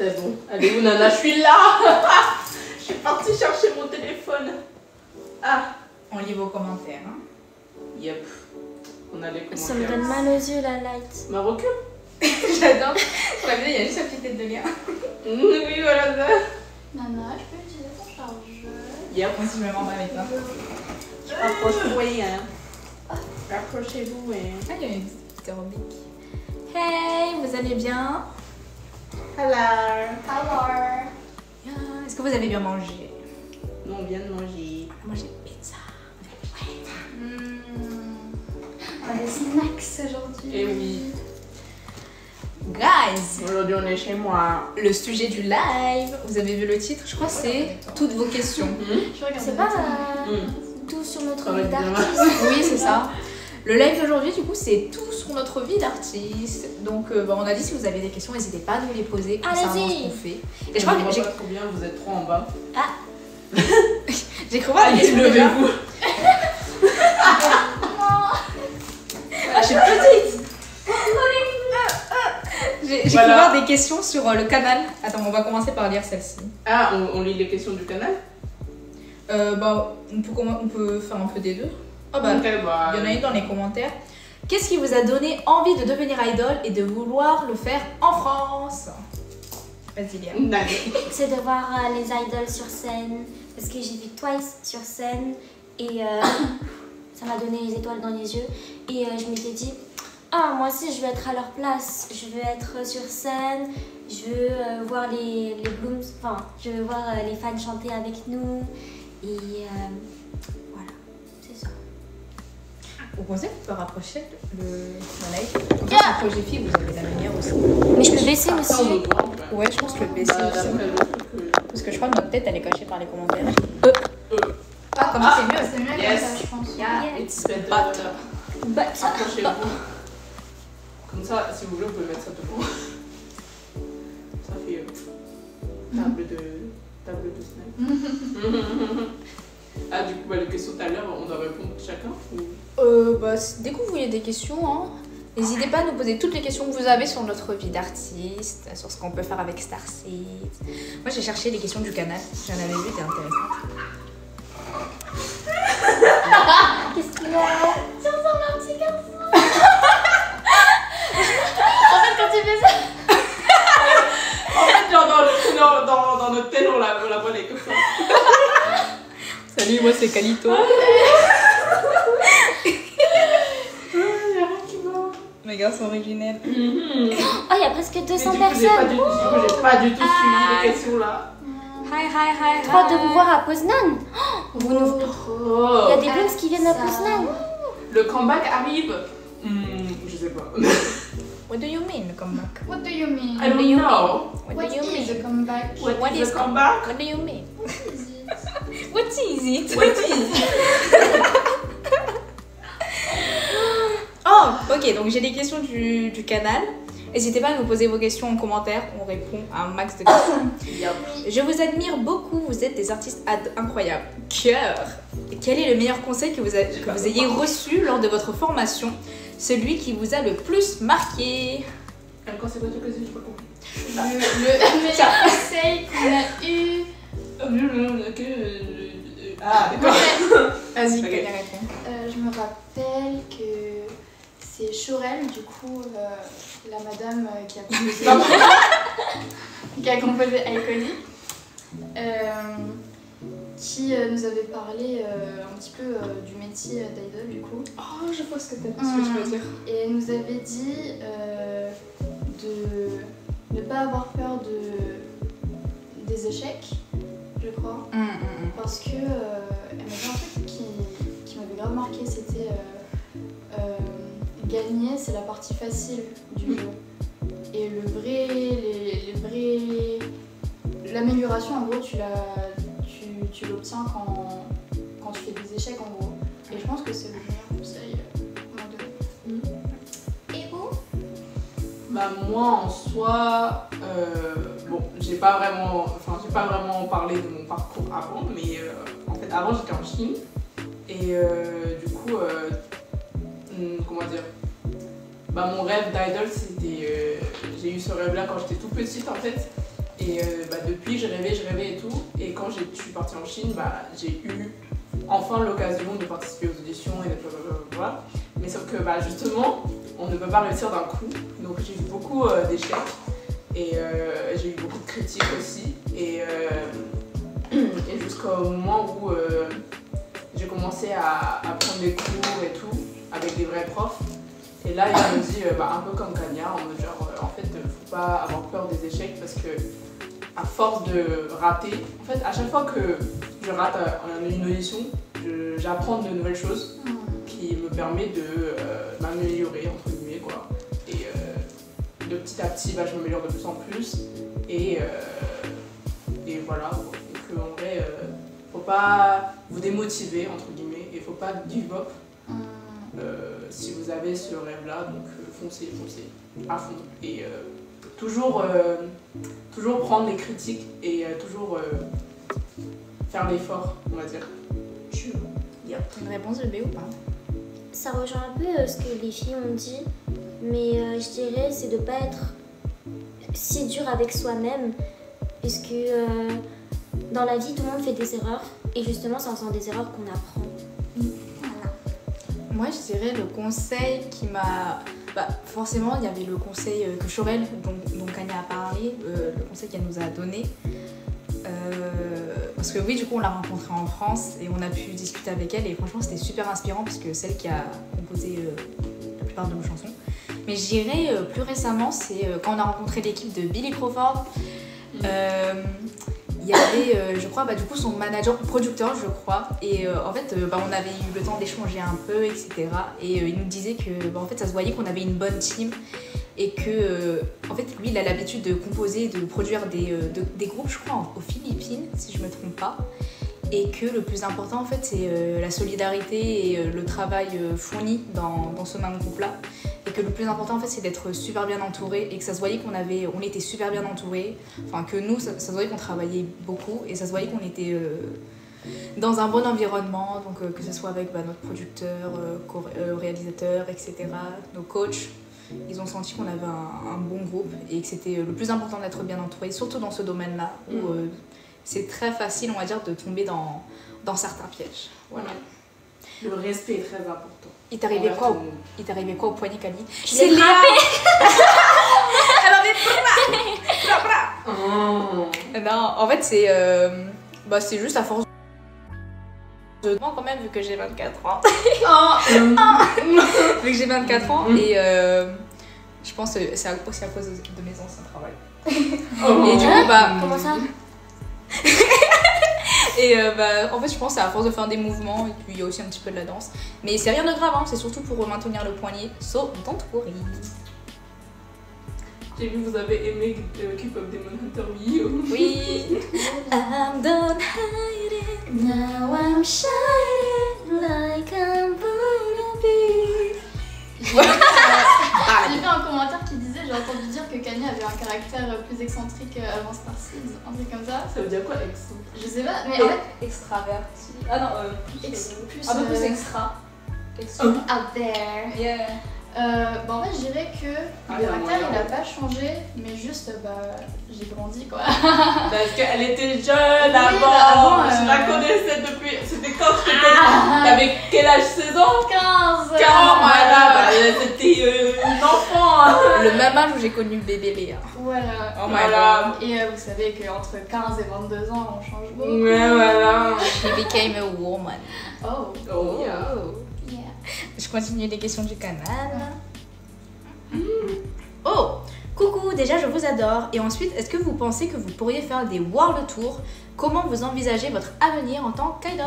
C'est bon. Allez où Nana, je suis là. Je suis partie chercher mon téléphone. Ah. On lit vos commentaires. Hein. Yep. On a les commentaires. Ça me donne mal aux yeux la light. Ma recul. J'adore. Pour la vidéo, il y a juste la petite tête de lien. Oui, voilà ça. Nana, je peux utiliser ton chargeur? Yep. Moi aussi, je me rends avec toi. Approchez-vous, hein. Approchez-vous, hein. Ah, il y a une petite aérobic. Hey, vous allez bien? Hello. Alors. Est-ce que vous avez bien mangé? Nous, on vient de manger. Moi, j'ai pizza. On a des snacks aujourd'hui. Eh oui. Guys, Aujourd'hui, on est chez moi. le sujet du live, vous avez vu le titre? Je crois que c'est toutes vos questions. C'est pas tout sur notre Ça va vie être bien. d'artiste. Oui, c'est ça. Le live d'aujourd'hui, du coup, c'est tout sur notre vie d'artiste. Donc, on a dit si vous avez des questions, n'hésitez pas à nous les poser concernant Allez-y. ce qu'on fait. Et je crois que j'ai pas trop bien, vous êtes trop en bas. cru voir les Allez, questions déjà. levez-vous. Ah, je suis petite. J'ai cru Voilà. voir des questions sur le canal. Attends, on va commencer par lire celle-ci. Ah, on lit les questions du canal. On peut faire un peu des deux. Oh bah, Ok, bah, il y en a une dans les commentaires. Qu'est-ce qui vous a donné envie de devenir idol et de vouloir le faire en France? Vas-y, Léa. D'accord. C'est de voir les idols sur scène. Parce que j'ai vu Twice sur scène. Et ça m'a donné les étoiles dans les yeux. Et je m'étais dit, ah, moi aussi, je veux être à leur place. Je veux être sur scène. Je veux voir les blooms. Enfin, je veux voir les fans chanter avec nous. Et voilà, c'est ça. Vous pensez qu'on peut rapprocher le live? Comme ça, sur projet fille, vous avez la lumière aussi. Mais je peux baisser Ça, on aussi. le voit, en fait. Ouais, je pense que le PC Bah, aussi. d'après le truc, Parce que je crois que notre tête, elle est cachée par les commentaires. Ah, comme ça, c'est mieux. C'est mieux Yes. comme ça, je pense. It's better. But, Approchez-vous. Comme ça, si vous voulez, vous pouvez mettre ça devant. Ça fait table de snack. Ah, du coup, bah, les questions tout à l'heure, on doit répondre chacun ou... Dès que vous voyez des questions, hein, n'hésitez pas à nous poser toutes les questions que vous avez sur notre vie d'artiste, sur ce qu'on peut faire avec Starseed. Moi, j'ai cherché les questions du canal. J'en avais vu, c'était intéressant. qu'est-ce qu'il y a? Tu ressembles à un petit garçon. En fait, quand tu fais ça. En fait, genre dans notre tête, on la voit les comme ça. Salut, moi c'est Calito. Mes gars sont originels. Oh, il y a presque 200 J'ai personnes. pas du tout suivi les questions là. Hi. Trop de vous voir à Poznan. Vous nous... Oh. Il y a des blooms qui viennent à Poznan. Le comeback arrive. Je sais pas. What do you mean, comeback? What do you mean? I don't know. What do you is mean? a comeback? What is a comeback? What do you mean? What is it? What is it? Oh, ok, donc j'ai des questions du canal. N'hésitez pas à nous poser vos questions en commentaire, on répond à un max de questions. Je vous admire beaucoup, vous êtes des artistes incroyables. Cœur. Quel est le meilleur conseil que vous ayez reçu lors de votre formation? Celui qui vous a le plus marqué? Quand c'est quoi ton question? J'ai pas compris. Le meilleur conseil qu'on a eu. Ah, d'accord. Vas-y, Ok. Kenya répond. Je me rappelle que c'est Chorel, du coup, la madame qui a composé, qui a composé Iconic, qui nous avait parlé un petit peu du métier d'idol, du coup. Oh, je vois ce que tu veux dire. Et elle nous avait dit de ne pas avoir peur des échecs, je crois. Parce que elle m'avait dit un truc qui m'avait grave marqué, c'était gagner, c'est la partie facile du jeu. Et l'amélioration, en gros, tu l'obtiens quand tu fais des échecs, en gros. Et je pense que c'est le meilleur conseil qu'on m'a donné. Et vous? Bah moi en soi, bon, j'ai pas vraiment parlé de mon parcours avant, mais en fait avant j'étais en Chine et du coup, comment dire, bah mon rêve d'idol c'était, j'ai eu ce rêve là quand j'étais tout petite en fait Et depuis, je rêvais et tout. Et quand je suis partie en Chine, j'ai eu enfin l'occasion de participer aux auditions et de voilà. Mais sauf que justement, on ne peut pas réussir d'un coup. Donc j'ai eu beaucoup d'échecs. Et j'ai eu beaucoup de critiques aussi. Et jusqu'au moment où j'ai commencé à prendre des cours et tout, avec des vrais profs. Et là, il me dit, un peu comme Kanya, en mode genre, en fait, faut pas avoir peur des échecs parce que à force de rater, en fait, à chaque fois que je rate une audition, j'apprends de nouvelles choses qui me permettent de m'améliorer, entre guillemets, quoi. Et de petit à petit, je m'améliore de plus en plus. Et voilà, quoi. Donc en vrai, faut pas vous démotiver, entre guillemets, et faut pas give up. Si vous avez ce rêve-là, donc foncez à fond. Et toujours prendre les critiques et toujours faire l'effort, on va dire. Une réponse de B ou pas? Ça rejoint un peu ce que les filles ont dit, mais je dirais c'est de pas être si dur avec soi-même, puisque dans la vie tout le monde fait des erreurs et justement c'est en faisant des erreurs qu'on apprend. Moi, je dirais le conseil qui m'a... forcément, il y avait le conseil que Chorel, dont Kanya a parlé, le conseil qu'elle nous a donné. Parce que oui, du coup, on l'a rencontrée en France et on a pu discuter avec elle. Et franchement, c'était super inspirant parce que c'est elle qui a composé la plupart de nos chansons. Mais je dirais plus récemment, c'est quand on a rencontré l'équipe de Billy Crawford. Il y avait, je crois, du coup son manager, producteur, je crois. Et en fait, on avait eu le temps d'échanger un peu, etc. Et il nous disait que, en fait, ça se voyait qu'on avait une bonne team. Et que, en fait, lui, il a l'habitude de composer, de produire des groupes, je crois, aux Philippines, si je ne me trompe pas. Et que le plus important, en fait, c'est la solidarité et le travail fourni dans ce même groupe-là. Et que le plus important, en fait, c'est d'être super bien entouré et que ça se voyait on était super bien entouré. Enfin, que nous, ça se voyait qu'on travaillait beaucoup et ça se voyait qu'on était dans un bon environnement. Donc, que ce soit avec notre producteur, réalisateur, etc., nos coachs. Ils ont senti qu'on avait un bon groupe et que c'était le plus important d'être bien entouré, surtout dans ce domaine-là où c'est très facile, on va dire, de tomber dans certains pièges. Voilà. Le respect est très important. Il t'arrivait quoi au poignet, Kali? C'est Léa. Elle avait Non, en fait, c'est juste à force de... Moi, quand même, vu que j'ai 24 ans. Vu que j'ai 24 ans et je pense que c'est aussi à cause de mes anciens travails. Et du coup, comment ça? Et en fait, je pense que c'est à force de faire des mouvements et puis il y a aussi un petit peu de la danse. Mais c'est rien de grave, c'est surtout pour maintenir le poignet. So, don't worry. J'ai vu que vous avez aimé Keep Up Demon Hunter Video. Oui. I'm done hiding, now I'm shining like I'm born to be. J'ai vu un commentaire qui disait, j'ai entendu dire que Kanye avait un caractère plus excentrique avant Star Seeds, un truc comme ça. Ça veut dire quoi, ex? Je sais pas, mais en fait, Extraverti. Ah non, plus un peu plus extra. Out there. Yeah. En fait, je dirais que le caractère il a pas changé, mais juste j'ai grandi quoi. Parce qu'elle était jeune avant, je la connaissais depuis. C'était quand je t'étais. T'avais quel âge? 16 ans? 15 voilà, c'était une enfant. Le même âge où j'ai connu bébé Léa. Voilà. Oh my god. Et vous savez qu'entre 15 et 22 ans, on change beaucoup. Ouais, voilà. She became a woman. Oh. Oh, yeah. Yeah. Je continue les questions du canal. Oh, coucou, déjà je vous adore. Et ensuite, est-ce que vous pensez que vous pourriez faire des World Tours? Comment vous envisagez votre avenir en tant qu'idol?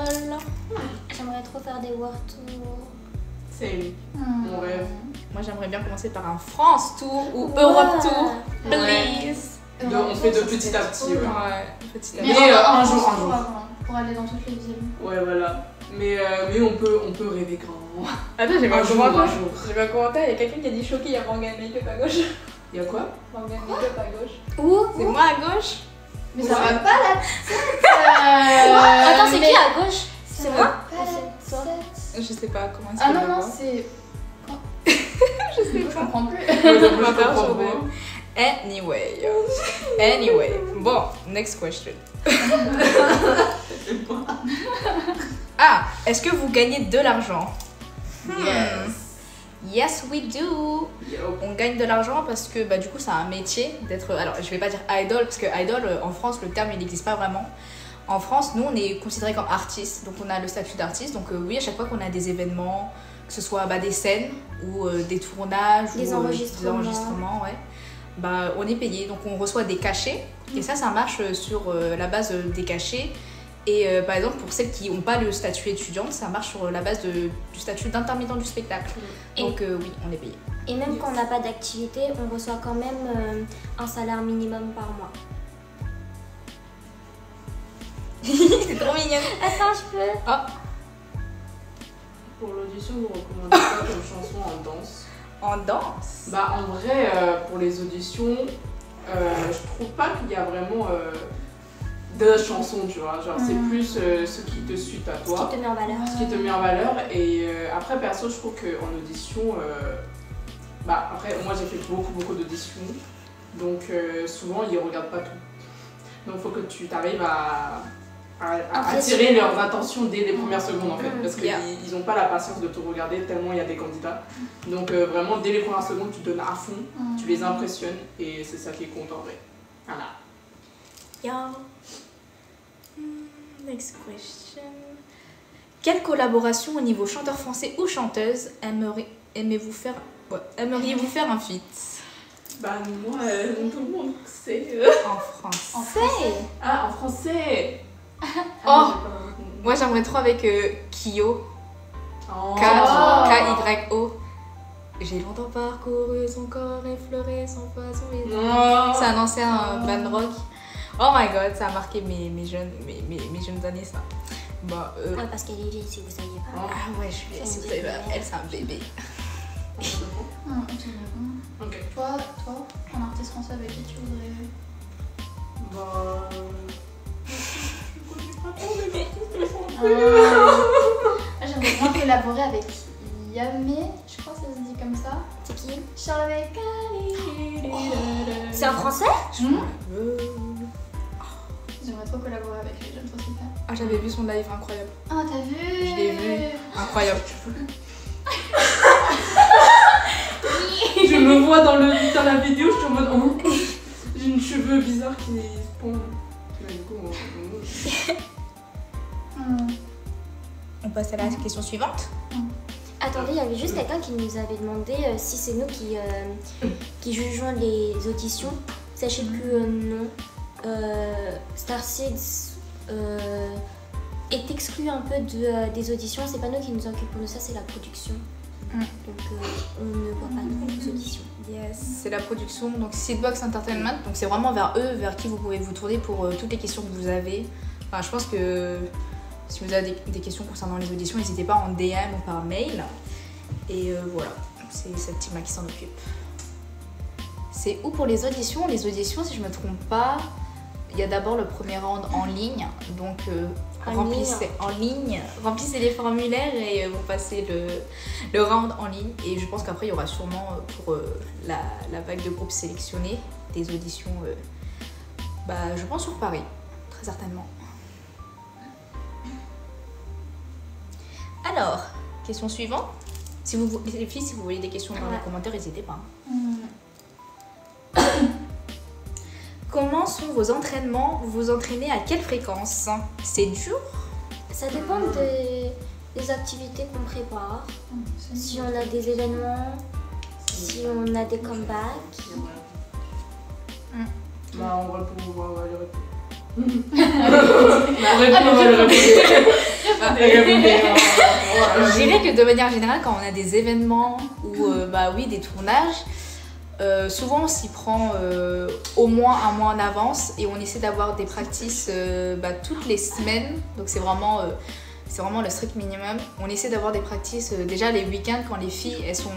J'aimerais trop faire des World Tours. C'est mon rêve. Moi j'aimerais bien commencer par un France Tour ou Europe Tour. Please. On fait de petit à petit. Ouais, petit à Mais petit. un jour. Pour aller dans toutes les villes. Ouais, voilà. Mais on peut rêver grand. Attends, j'ai Un un jour. commentaire, il y a quelqu'un qui a dit choqué, il y a Morgan Makeup à gauche. Il y a quoi? Morgan Makeup à gauche. Où? C'est moi à gauche? Mais ça va pas la tête. Attends, c'est qui à gauche? C'est moi? Pas Toi? la tête. Je sais pas comment est-ce Ah que non, je non, vois. c'est. Je sais Je pas. comprends plus. Je comprends pas. Anyway. Bon, next question. Ah, est-ce que vous gagnez de l'argent? Yes. Yes, we do. Yo. On gagne de l'argent parce que du coup c'est un métier d'être... Alors je vais pas dire idol parce que idol en France le terme il n'existe pas vraiment. En France nous on est considéré comme artiste, donc on a le statut d'artiste. Donc oui, à chaque fois qu'on a des événements, que ce soit des scènes ou des tournages Des ou enregistrements. ouais, on est payé. Donc on reçoit des cachets et ça marche sur la base des cachets. Et par exemple, pour celles qui n'ont pas le statut étudiante, ça marche sur la base du statut d'intermittent du spectacle. Donc oui, on est payé. Et même quand on n'a pas d'activité, on reçoit quand même un salaire minimum par mois. C'est trop mignon. Attends, je peux. Pour l'audition, vous recommandez quoi comme chanson en danse? En danse? En vrai, pour les auditions, je trouve pas qu'il y a vraiment de chansons, tu vois. Genre, c'est plus ce qui te suit à toi. Ce qui te met en valeur. Ce qui te met en valeur. Et après, perso, je trouve qu'en audition, après, moi j'ai fait beaucoup d'auditions. Donc, souvent, ils regardent pas tout. Donc, il faut que tu t'arrives à attirer leurs attentions dès les premières secondes, en fait. Parce qu'ils n'ont pas la patience de tout regarder tellement il y a des candidats. Donc, vraiment, dès les premières secondes, tu donnes à fond, tu les impressionnes. Et c'est ça qui compte en vrai. Voilà. Next question. Quelle collaboration au niveau chanteur français ou chanteuse aimeriez-vous faire un feat? Moi, tout le monde sait. En français. En français. Ah, en français. Moi j'aimerais trop avec Kyo. Oh. K-Y-O. J'ai longtemps parcouru son corps, effleuré son poison. C'est un ancien band rock. Oh my god, ça a marqué mes jeunes années, ça. Parce qu'elle est vieille, si vous saviez pas. Ah ouais, je suis vieille, si vous savez pas. Elle, c'est un bébé. Ok. Toi, un artiste français avec qui tu voudrais... J'aimerais bien collaborer avec Yamé, je crois que ça se dit comme ça. C'est qui? Charles C'est un français? J'aimerais trop collaborer avec lui, j'aime trop ce qu'il fait. Ah, j'avais vu son live, incroyable. Ah, t'as vu? Je l'ai vu, incroyable. Je me vois dans la vidéo, je suis en mode j'ai une cheveux bizarre qui se pond. On passe à la question suivante. Attendez, il y avait juste quelqu'un qui nous avait demandé si c'est nous qui jugeons les auditions. Sachez que non. Starseeds est exclu un peu des auditions. C'est pas nous qui nous occupons de ça, c'est la production. Donc on ne voit pas nos auditions. Yes, c'est la production, donc Seedbox Entertainment. Donc c'est vraiment vers eux, vers qui vous pouvez vous tourner pour toutes les questions que vous avez. Enfin, je pense que si vous avez des questions concernant les auditions, n'hésitez pas en DM ou par mail. Et voilà, c'est cette team-là qui s'en occupe. C'est où pour les auditions? Les auditions, si je ne me trompe pas, il y a d'abord le premier round en ligne. Donc remplissez les formulaires et vous passez le round en ligne. Et je pense qu'après, il y aura sûrement pour la vague de groupes sélectionnés des auditions, je pense sur Paris, très certainement. Alors, question suivante. Les filles, si vous voyez des questions dans les commentaires, n'hésitez pas. Comment sont vos entraînements? Vous vous entraînez à quelle fréquence? C'est dur? Ça dépend des activités qu'on prépare. Si on a des événements, si on a des comebacks. On va le répondre. Je dirais que de manière générale, quand on a des événements ou des tournages, souvent on s'y prend au moins un mois en avance et on essaie d'avoir des practices toutes les semaines. Donc c'est vraiment le strict minimum. On essaie d'avoir des practices déjà les week-ends quand les filles elles sont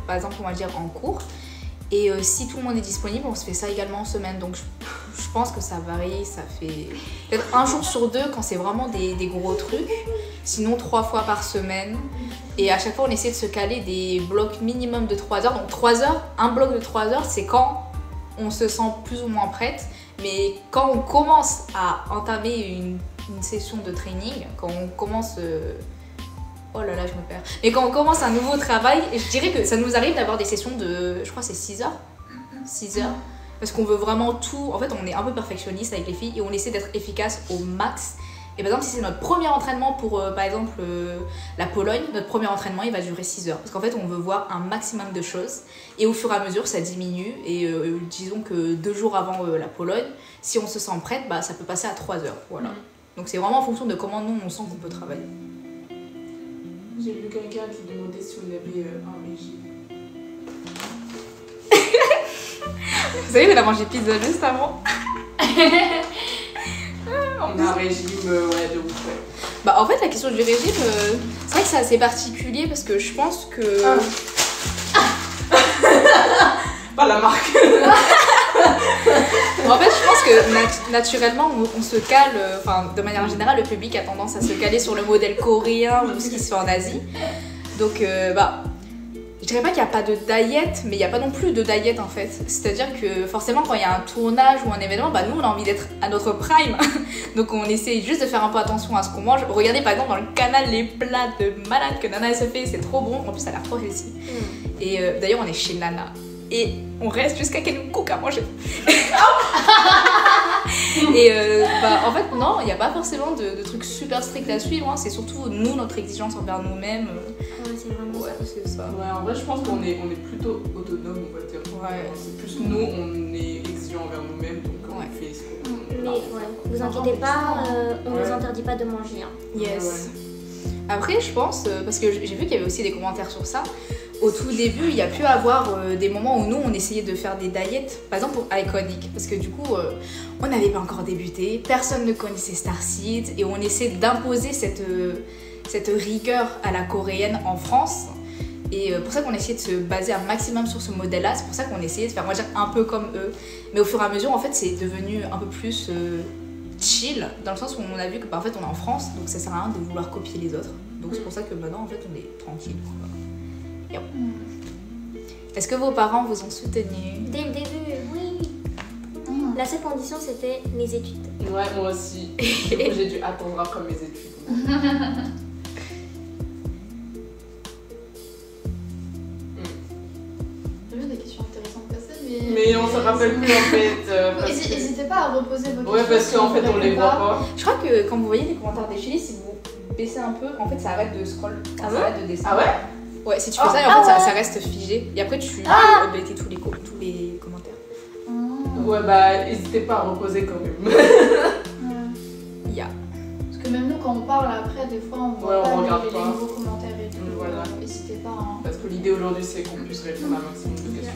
par exemple on va dire en cours. Et si tout le monde est disponible, on se fait ça également en semaine. Donc je pense que ça varie, ça fait peut-être un jour sur deux quand c'est vraiment des gros trucs. Sinon 3 fois par semaine. Et à chaque fois on essaie de se caler des blocs minimum de 3 heures. Donc 3 heures, un bloc de 3 heures, c'est quand on se sent plus ou moins prête. Mais quand on commence à entamer une session de training, quand on commence... Oh là là, je me perds. Mais quand on commence un nouveau travail, je dirais que ça nous arrive d'avoir des sessions de... Je crois que c'est 6 heures. 6 heures. Parce qu'on veut vraiment tout... En fait, on est un peu perfectionniste avec les filles et on essaie d'être efficace au max. Et par exemple, si c'est notre premier entraînement pour, par exemple, la Pologne, notre premier entraînement, il va durer 6 heures. Parce qu'en fait, on veut voir un maximum de choses. Et au fur et à mesure, ça diminue. Et disons que 2 jours avant la Pologne, si on se sent prête, bah, ça peut passer à 3 heures. Voilà. Donc c'est vraiment en fonction de comment nous, on sent qu'on peut travailler. J'ai vu quelqu'un qui demandait si on avait un régime. Vous savez, on a mangé pizza juste avant. On a un régime, ouais, de ouf, ouais. Bah, en fait, la question du régime, c'est vrai que c'est assez particulier parce que je pense que... Pas la marque. En fait, je pense que naturellement, on se cale, enfin, de manière générale, le public a tendance à se caler sur le modèle coréen ou ce qui se fait en Asie. Donc, bah, je dirais pas qu'il n'y a pas de diet, mais il n'y a pas non plus de diet en fait. C'est-à-dire que forcément, quand il y a un tournage ou un événement, bah, nous, on a envie d'être à notre prime. Donc, on essaie juste de faire un peu attention à ce qu'on mange. Regardez par exemple dans le canal les plats de malade que Nana se fait, c'est trop bon. En plus, ça a l'air trop healthy. Et d'ailleurs, on est chez Nana. Et on reste jusqu'à qu'elle nous cook à manger. Et bah, en fait, non, il n'y a pas forcément de trucs super stricts à suivre. Hein. C'est surtout nous, notre exigence envers nous-mêmes. Ouais, c'est vraiment Ouais, c'est ça. Ouais, en vrai, je pense qu'on est plutôt autonome, on va dire. Ouais. C'est plus nous, on est exigeants envers nous-mêmes, donc on fait ce qu'on Mais ouais, vous inquiétez pas, on Ouais. vous interdit pas de manger. Hein. Yes. Après, je pense, parce que j'ai vu qu'il y avait aussi des commentaires sur ça, au tout début, il y a pu avoir des moments où nous, on essayait de faire des diets, par exemple pour Iconic, parce que du coup, on n'avait pas encore débuté, personne ne connaissait Starseed, et on essaie d'imposer cette rigueur à la coréenne en France. Et pour ça qu'on essayait de se baser un maximum sur ce modèle-là, c'est pour ça qu'on essayait de faire, on va dire, un peu comme eux. Mais au fur et à mesure, en fait, c'est devenu un peu plus chill, dans le sens où on a vu que, bah, en fait, on est en France, donc ça sert à rien de vouloir copier les autres. Donc c'est pour ça que maintenant, en fait, on est tranquille. Quoi. Yep. Est-ce que vos parents vous ont soutenu? Dès le début, oui. La seule condition, c'était mes études. Ouais, moi aussi. Du coup, j'ai dû attendre après mes études. J'ai vu des questions intéressantes passer, Mais on se rappelle plus en fait. Parce que- N'hésitez pas à reposer vos questions. Ouais, parce si qu'en vous fait, on répondez les voit pas. Je crois que quand vous voyez les commentaires défiler, si vous baissez un peu, en fait, ça arrête de scroll. Ah ça arrête de descendre. Ah ouais? Ouais, si tu fais ça, et en fait, ça reste figé. Et après, tu peux updater tous les commentaires. Ouais, bah, n'hésitez pas à reposer quand même. Yeah. Parce que même nous, quand on parle après, des fois, on voit Ouais, on pas regarde les pas. nouveaux commentaires et tout. Voilà. N'hésitez pas. Hein. Parce que l'idée aujourd'hui, c'est qu'on puisse répondre à un maximum de questions.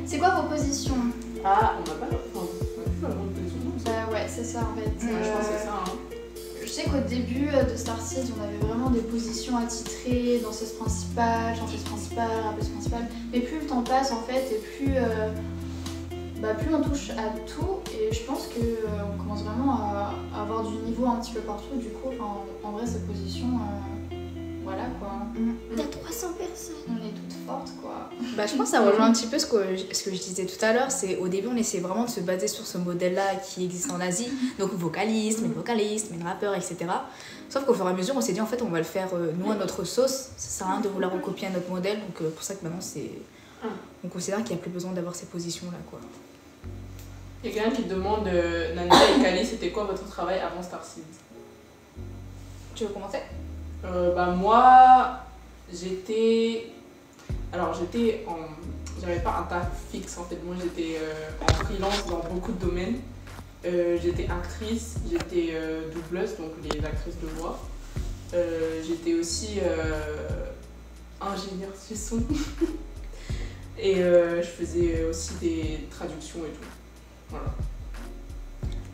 C'est quoi vos positions? Ah, on n'a pas le temps. On a plus la grande position. Bah ouais, c'est ça en fait. Ouais, je pense que c'est ça. Hein. Je sais qu'au début de Starseed, on avait vraiment des positions attitrées, danseuse principale, chanteuse principale, rappeuse principale. Mais plus le temps passe en fait, et plus on touche à tout. Et je pense qu'on commence vraiment à avoir du niveau un petit peu partout. Du coup, en vrai, ces positions, voilà quoi. Il y a 300 personnes. On est toutes fortes quoi. Bah, je pense que ça rejoint un petit peu ce que je disais tout à l'heure. C'est au début, on essaie vraiment de se baser sur ce modèle-là qui existe en Asie. Donc, vocaliste, mais rappeur, etc. Sauf qu'au fur et à mesure, on s'est dit en fait, on va le faire nous à notre sauce. Ça sert à rien de vouloir recopier à notre modèle. Donc, pour ça que maintenant, on considère qu'il n'y a plus besoin d'avoir ces positions-là, quoi. Il y a quelqu'un qui demande Nana et Kali, c'était quoi votre travail avant Starseed? Tu veux commencer? Bah moi, j'étais j'avais pas un taf fixe en fait. Moi j'étais en freelance dans beaucoup de domaines. J'étais actrice, j'étais doubleuse, donc les actrices de voix. J'étais aussi ingénieure du son. Et je faisais aussi des traductions et tout. Voilà.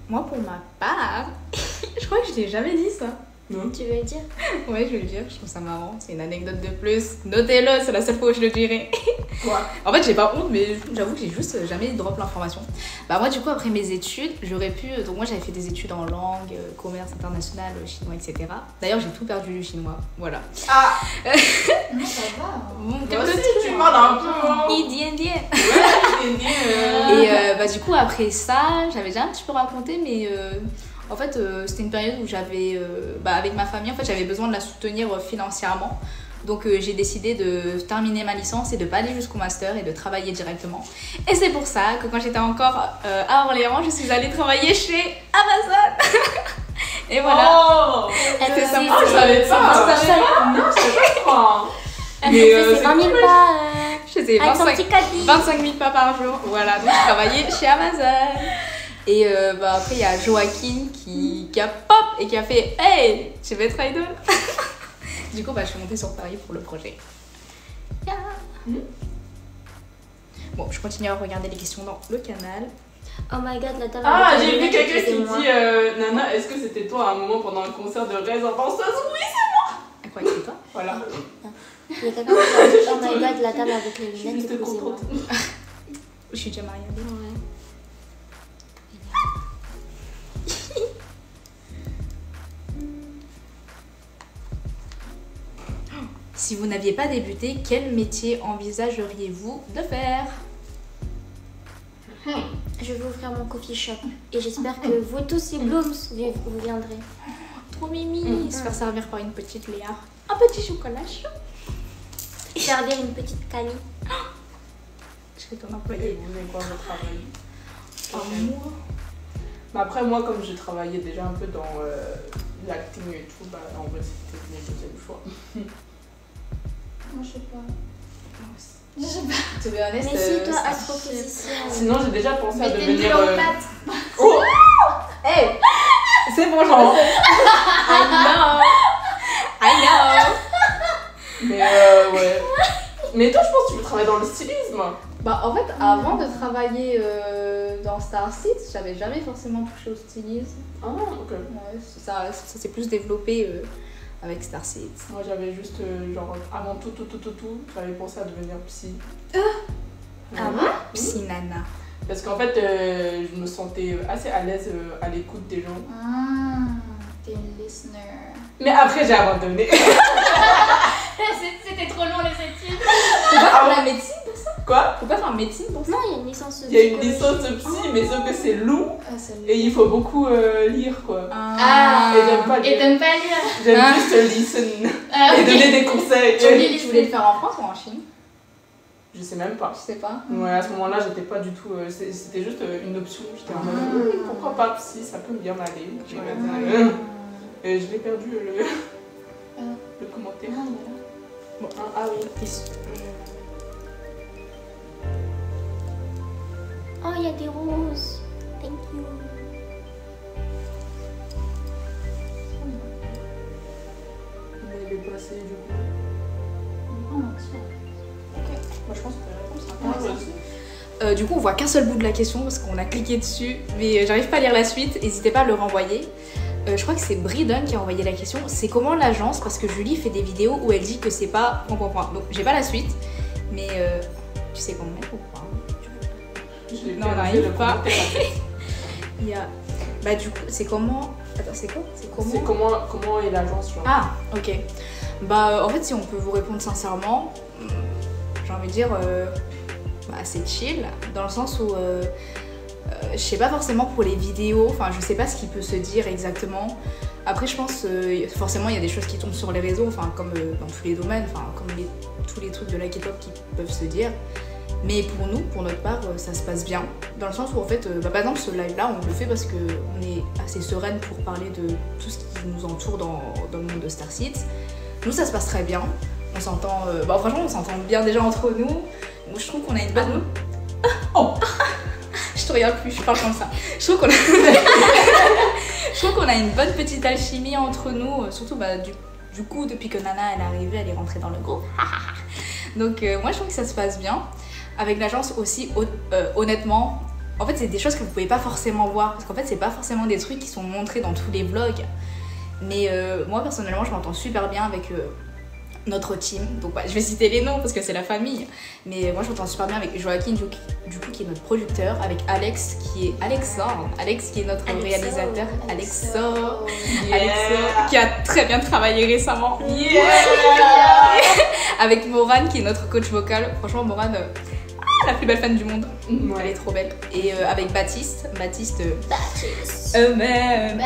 Moi, pour ma part, je crois que je t'ai jamais dit ça. Non. Tu veux le dire? Ouais, je vais le dire, je trouve ça marrant. C'est une anecdote de plus. Notez-le, c'est la seule fois où je le dirai. Quoi? En fait, j'ai pas honte, mais j'avoue que j'ai juste jamais drop l'information. Bah, moi, du coup, après mes études, j'aurais pu. Donc, moi, j'avais fait des études en langue, commerce international, chinois, etc. D'ailleurs, j'ai tout perdu du chinois. Voilà. Ah! Non, ça va. Bon, Moi aussi, tu parles un peu. Hein. Indien. Et bah, du coup, après ça, j'avais déjà un petit peu raconté, mais en fait, c'était une période où j'avais, bah, avec ma famille, en fait, j'avais besoin de la soutenir financièrement. Donc j'ai décidé de terminer ma licence et de pas aller jusqu'au master et de travailler directement. Et c'est pour ça que quand j'étais encore à Orléans, je suis allée travailler chez Amazon. Et voilà. Oh, c'est ça. je savais pas. Non, je savais pas. Elle fait ses 20 000 pas Je faisais avec son petit caddie. 25 000 pas par jour. Voilà, donc je travaillais chez Amazon. Et bah, après, il y a Joaquin qui a pop et qui a fait hey, je vais être idol. Du coup, bah, je suis montée sur Paris pour le projet. Yeah. Bon, je continue à regarder les questions dans le canal. Oh my god, la table. Ah, avec j'ai les vu quelqu'un lunettes, qui c'était moi. dit Nana, est-ce que c'était toi à un moment pendant un concert de Rez en danseuse? Oui, À quoi c'est toi? voilà. Il y a quelqu'un qui a dit oh my god, la table avec les Je suis lunettes, juste c'était moi. contente. Je suis déjà mariée. Ouais. Si vous n'aviez pas débuté, quel métier envisageriez-vous de faire? Je vais ouvrir mon coffee shop et j'espère que vous tous, les Blooms, vous viendrez. Trop mimi. Se faire servir par une petite Léa. Un petit chocolat chaud. Servir une petite Camille. Je serai ton Et employé. vous voulez quoi, je travaille? Un mois. Mais après, moi, comme je travaillais déjà un peu dans l'acting et tout, bah, en vrai, c'était mon deuxième choix. Moi, je sais pas. Je sais pas. To be honest, Mais si toi, astrophysicien. Sinon, j'ai déjà pensé à Mettez devenir. une cléopâtre. Oh hey c'est bon, genre. I know. Mais ouais. Mais toi, je pense que tu veux travailler dans le stylisme. Bah en fait, avant de travailler dans Star City, j'avais jamais forcément touché au stylisme. Ah, ok. Ouais, ça s'est plus développé avec Star City. Moi, j'avais juste, genre, avant tout, j'avais pensé à devenir psy. Ah bon? Psy nana. Parce qu'en fait, je me sentais assez à l'aise à l'écoute des gens. T'es une listener. Mais après, j'ai abandonné. C'était trop long les études. Faut pas faire la médecine pour ça? Quoi? Faut pas faire médecine pour ça? Non, il y a une licence. Il y a une licence psy, mais sauf que c'est long et il faut beaucoup lire, quoi. Ah. Et j'aime pas Et lire. t'aimes pas lire? J'aime juste listen Ah, et ok. donner des conseils. Tu voulais le faire en France ou en Chine? Je sais même pas. Je sais pas. Ouais, à ce moment-là, j'étais pas du tout. C'était juste une option. J'étais en mode pourquoi pas psy, ça peut bien m'aller. Et je l'ai perdu le commentaire. Bon, ah oui. Oh, il y a des roses. Thank you. Il est passé du coup. Moi je pense que la réponse Ah, vas-y. du coup, on voit qu'un seul bout de la question parce qu'on a cliqué dessus, mais j'arrive pas à lire la suite. N'hésitez pas à le renvoyer. Je crois que c'est Bridon qui a envoyé la question. C'est comment l'agence? Parce que Julie fait des vidéos où elle dit que c'est pas ... Donc j'ai pas la suite, mais tu sais comment mettre ou pas? Je l'ai Non, on perdu, n'arrive le pas. commentaire. Il y a... Bah du coup, c'est comment... Attends, c'est quoi? C'est comment... C'est comment est l'agence, genre. Ah, ok. Bah en fait, si on peut vous répondre sincèrement, j'ai envie de dire... bah, c'est chill, dans le sens où... je sais pas forcément pour les vidéos, enfin je sais pas ce qui peut se dire exactement. Après je pense forcément il y a des choses qui tombent sur les réseaux, enfin comme dans tous les domaines, enfin comme tous les trucs de la K-pop qui peuvent se dire. Mais pour nous, pour notre part, ça se passe bien. Dans le sens où en fait, bah, par exemple ce live là, on le fait parce qu'on est assez sereine pour parler de tout ce qui nous entoure dans le monde de Star City. Nous ça se passe très bien, on s'entend, bah franchement on s'entend bien déjà entre nous. Donc, je trouve qu'on a une bonne... Oh je te regarde plus, je parle comme ça. Je trouve qu'on a une bonne petite alchimie entre nous, surtout bah, du coup depuis que Nana elle est arrivée, elle est rentrée dans le groupe. Donc moi je trouve que ça se passe bien. Avec l'agence aussi, honnêtement, en fait c'est des choses que vous pouvez pas forcément voir, parce qu'en fait c'est pas forcément des trucs qui sont montrés dans tous les vlogs. Mais moi personnellement je m'entends super bien avec notre team, donc bah, je vais citer les noms parce que c'est la famille, mais moi je m'entends super bien avec Joaquin du coup qui est notre producteur, avec Alex qui est Alex qui est notre réalisateur, Alexor qui a très bien travaillé récemment, avec Morane qui est notre coach vocal. Franchement Morane la plus belle fan du monde. Ouais. Elle est trop belle. Et avec Baptiste. Amen.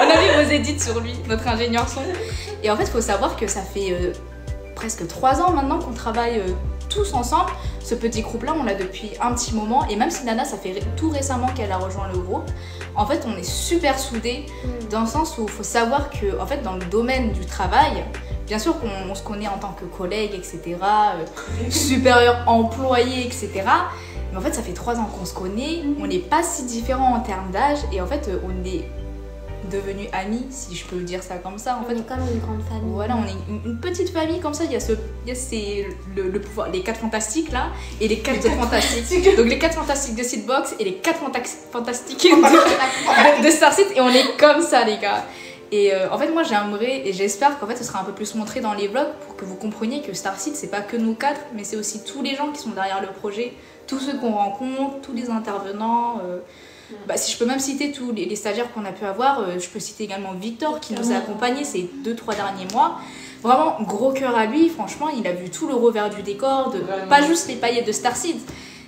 On a vu vos édits sur lui, notre ingénieur son. Et en fait, il faut savoir que ça fait presque 3 ans maintenant qu'on travaille tous ensemble. Ce petit groupe-là, on l'a depuis un petit moment. Et même si Nana, ça fait tout récemment qu'elle a rejoint le groupe, en fait, on est super soudés dans le sens où il faut savoir que, en fait, dans le domaine du travail, bien sûr qu'on se connaît en tant que collègue, etc., supérieur employé, etc. Mais en fait, ça fait 3 ans qu'on se connaît, on n'est pas si différents en termes d'âge, et en fait, on est devenus amis, si je peux dire ça comme ça. En On fait, est comme une grande famille. voilà, on est une petite famille comme ça. Il y a le pouvoir, les 4 fantastiques là, et les 4 fantastiques. Donc les 4 fantastiques de Seedbox et les 4 fantastiques de Starseed, et on est comme ça, les gars. Et en fait, moi j'aimerais et j'espère qu'en fait ce sera un peu plus montré dans les vlogs pour que vous compreniez que Starseed c'est pas que nous 4, mais c'est aussi tous les gens qui sont derrière le projet, tous ceux qu'on rencontre, tous les intervenants. Si je peux même citer tous les stagiaires qu'on a pu avoir, je peux citer également Victor qui nous a accompagnés ces 2-3 derniers mois. Vraiment, gros cœur à lui, franchement, il a vu tout le revers du décor, pas juste les paillettes de Starseed.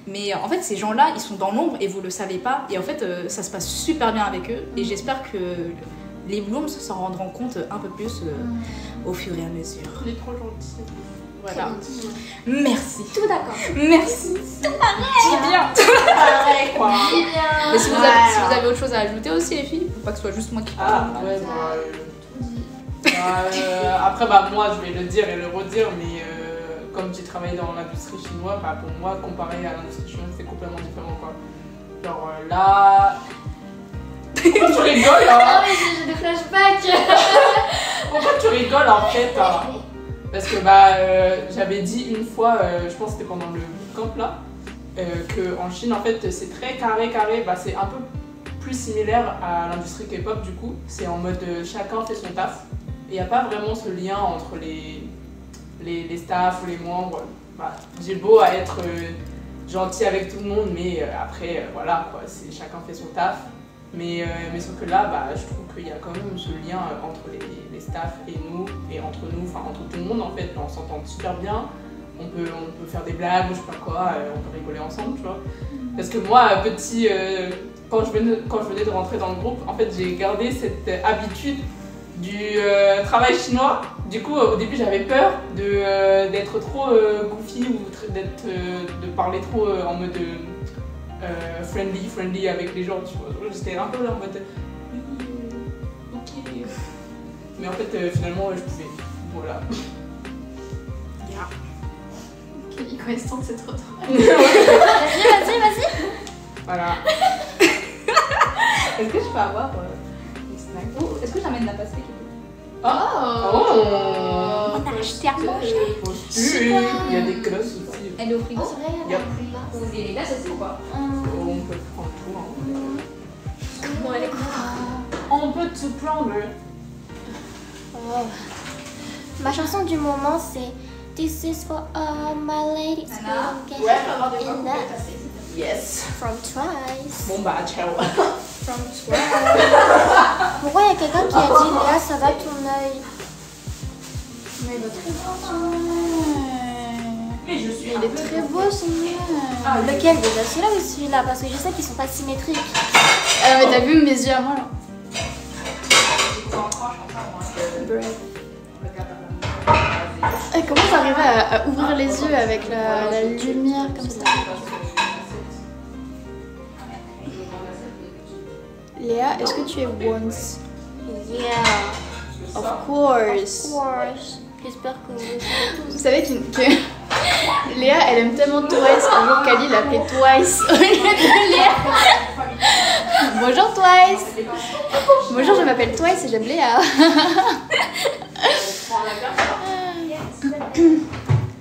Mais en fait, ces gens-là, ils sont dans l'ombre et vous le savez pas. Et en fait, ça se passe super bien avec eux. Et j'espère que les Blooms s'en rendront compte un peu plus au fur et à mesure. Il est trop gentil. Voilà. Merci. Tout d'accord. Merci. Dis bien. Pareil, quoi. Mais si vous avez autre chose à ajouter aussi, les filles, faut pas que ce soit juste moi qui parle. Ah, ouais, après, moi, je vais le dire et le redire, mais comme j'ai travaillé dans l'industrie chinoise, pour moi, comparé à l'industrie chinoise, c'est complètement différent, quoi. Genre là... tu rigoles, hein? Ah oui, j'ai des flashbacks. Pourquoi tu rigoles, en fait, hein? Parce que j'avais dit une fois, je pense que c'était pendant le camp là, qu'en Chine en fait c'est très carré, c'est un peu plus similaire à l'industrie K-pop du coup. C'est en mode chacun fait son taf. Et il n'y a pas vraiment ce lien entre les staffs ou les membres. J'ai beau à être gentil avec tout le monde, mais après voilà quoi, c'est chacun fait son taf. Mais sauf que là, je trouve qu'il y a quand même ce lien entre les staffs et nous, et entre nous, enfin entre tout le monde en fait, on s'entend super bien, on peut faire des blagues ou je sais pas quoi, on peut rigoler ensemble, tu vois. Parce que moi, petit, quand je venais de rentrer dans le groupe, en fait j'ai gardé cette habitude du travail chinois. Du coup, au début j'avais peur d'être trop goofy ou de parler trop en mode... friendly avec les gens, tu vois. J'étais un peu là en mode ok. Mais en fait, finalement, je pouvais. Voilà. Ok, il reste temps, c'est trop tard. Vas-y. Voilà. Est-ce que je peux avoir des snacks? Ou est-ce que j'amène la pastèque? Oh. On a acheté à manger. Il y a des glaces aussi. Elle est au frigo? C'est vrai, il y a plus bas. Ou des glaces aussi ou quoi? On peut prendre tout. Hein. Comment elle est On peut tout prendre. Ma chanson du moment c'est This is for all my ladies who don't get enough. Yes. From Twice. Bon ciao. From Twice. Pourquoi il y a quelqu'un qui a dit Léa, ça va ton œil? Mais il va très bien son œil. Mais je suis. Il est très beau son œil. Ah, lequel déjà? Celui-là ou celui-là? Parce que je sais qu'ils sont pas symétriques. Alors, mais t'as vu mes yeux à moi là? Bref. Comment t'arrives à ouvrir les yeux avec la lumière comme ça? Léa, est-ce que tu es once? Yeah. Of course. Of course. J'espère que vous le savez tous. Vous savez que Léa, elle aime tellement Twice. Un jour, Kali l'appelait Twice au lieu de Léa. Bonjour Twice. Bonjour, je m'appelle Twice et j'aime Léa.